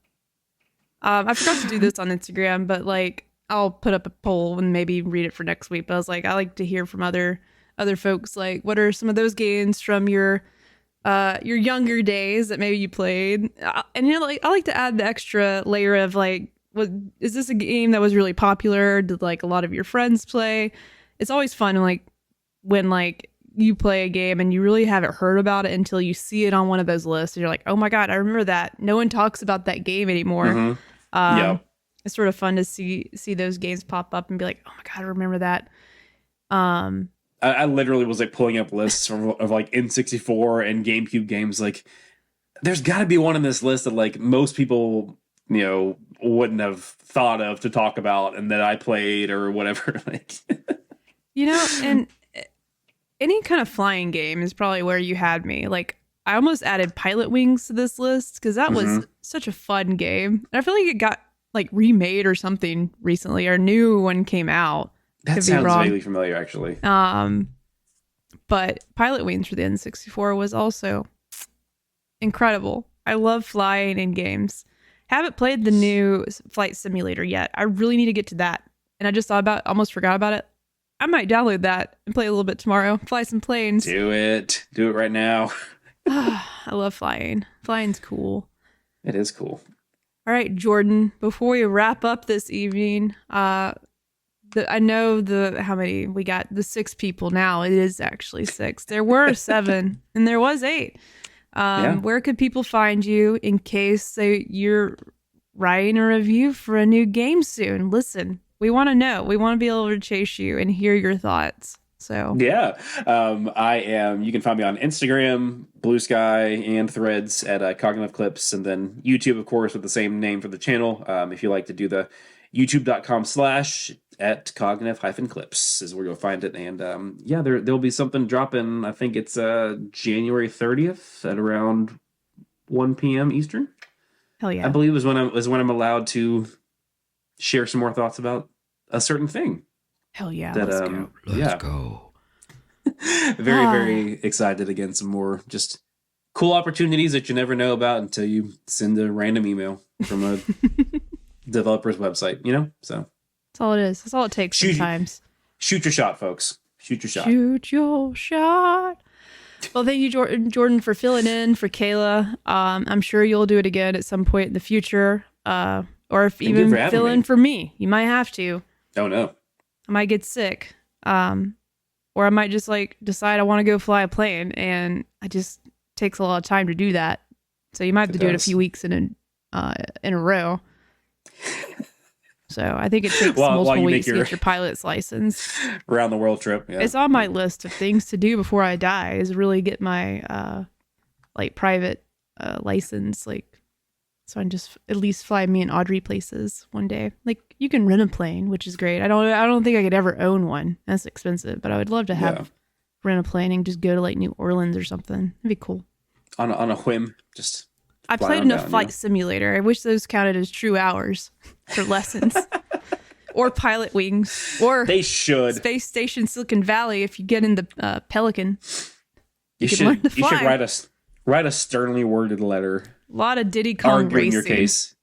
I forgot to do this on Instagram, but like I'll put up a poll and maybe read it for next week. But I was like, I like to hear from other folks. Like, what are some of those games from your younger days that maybe you played? And like I like to add the extra layer of like, is this a game that was really popular? Did like a lot of your friends play? It's always fun when like you play a game and you really haven't heard about it until you see it on one of those lists and you're like, oh my god, I remember that. No one talks about that game anymore. Yeah, it's sort of fun to see those games pop up and be like, oh my god, I remember that. I literally was like pulling up lists of like N64 and GameCube games. Like, there's got to be one in this list that like most people, you know, wouldn't have thought of to talk about, and that I played or whatever. Like, you know, and any kind of flying game is probably where you had me. Like, I almost added Pilot Wings to this list because that was such a fun game. And I feel like it got like remade or something recently, or a new one came out. That sounds vaguely familiar, actually. But Pilot Wings for the N64 was also incredible. I love flying in games. Haven't played the new Flight Simulator yet. I really need to get to that. And I just almost forgot about it. I might download that and play a little bit tomorrow. Fly some planes. Do it right now. I love flying. Flying's cool. It is cool. All right, Jordan, before we wrap up this evening, I know how many we got. The 6 people now. It is actually 6. There were 7 and there was 8. Where could people find you in case you're writing a review for a new game soon? Listen, we want to know. We want to be able to chase you and hear your thoughts. So yeah, I am. You can find me on Instagram, Blue Sky, and Threads at Cognitive Clips, and then YouTube, of course, with the same name for the channel. If you like to do the youtube.com/@cognitive-clips is where you'll find it. And there'll be something dropping. I think it's January 30th at around 1 p.m. Eastern. Hell yeah! I believe is when I'm allowed to share some more thoughts about a certain thing. Hell yeah! Let's go. Let's go. Very, very excited again. Some more just cool opportunities that you never know about until you send a random email from a developer's website, you know? So that's all it is. That's all it takes sometimes. Shoot your shot, folks. Shoot your shot. Shoot your shot. Well, thank you, Jordan, for filling in for Kayla. I'm sure you'll do it again at some point in the future. Or if even fill in for me. You might have to. Oh, no. I might get sick. Or I might just like decide I want to go fly a plane, and it just takes a lot of time to do that. So you might have to do it a few weeks in a row. So I think it takes multiple weeks to get your pilot's license. Around the world trip. Yeah. It's on my list of things to do before I die, is really get my like private license, like so I can just at least fly me and Audrey places one day. Like you can rent a plane, which is great. I don't think I could ever own one. That's expensive, but I would love to have rent a plane and just go to like New Orleans or something. That'd be cool. On a whim, just. I played enough Flight Simulator. I wish those counted as true hours for lessons. Or Pilot Wings. Or they should. Space Station Silicon Valley if you get in the Pelican. You should learn to fly. You should write a sternly worded letter. A lot of Diddy Kong racing. Your case.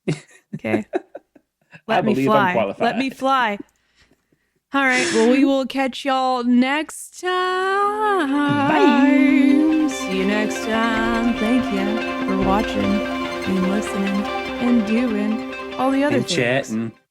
Okay. Let me fly. Let me fly. All right. Well, we will catch y'all next time. Bye. See you next time. Thank you for watching and listening and doing all the other things. Chatting.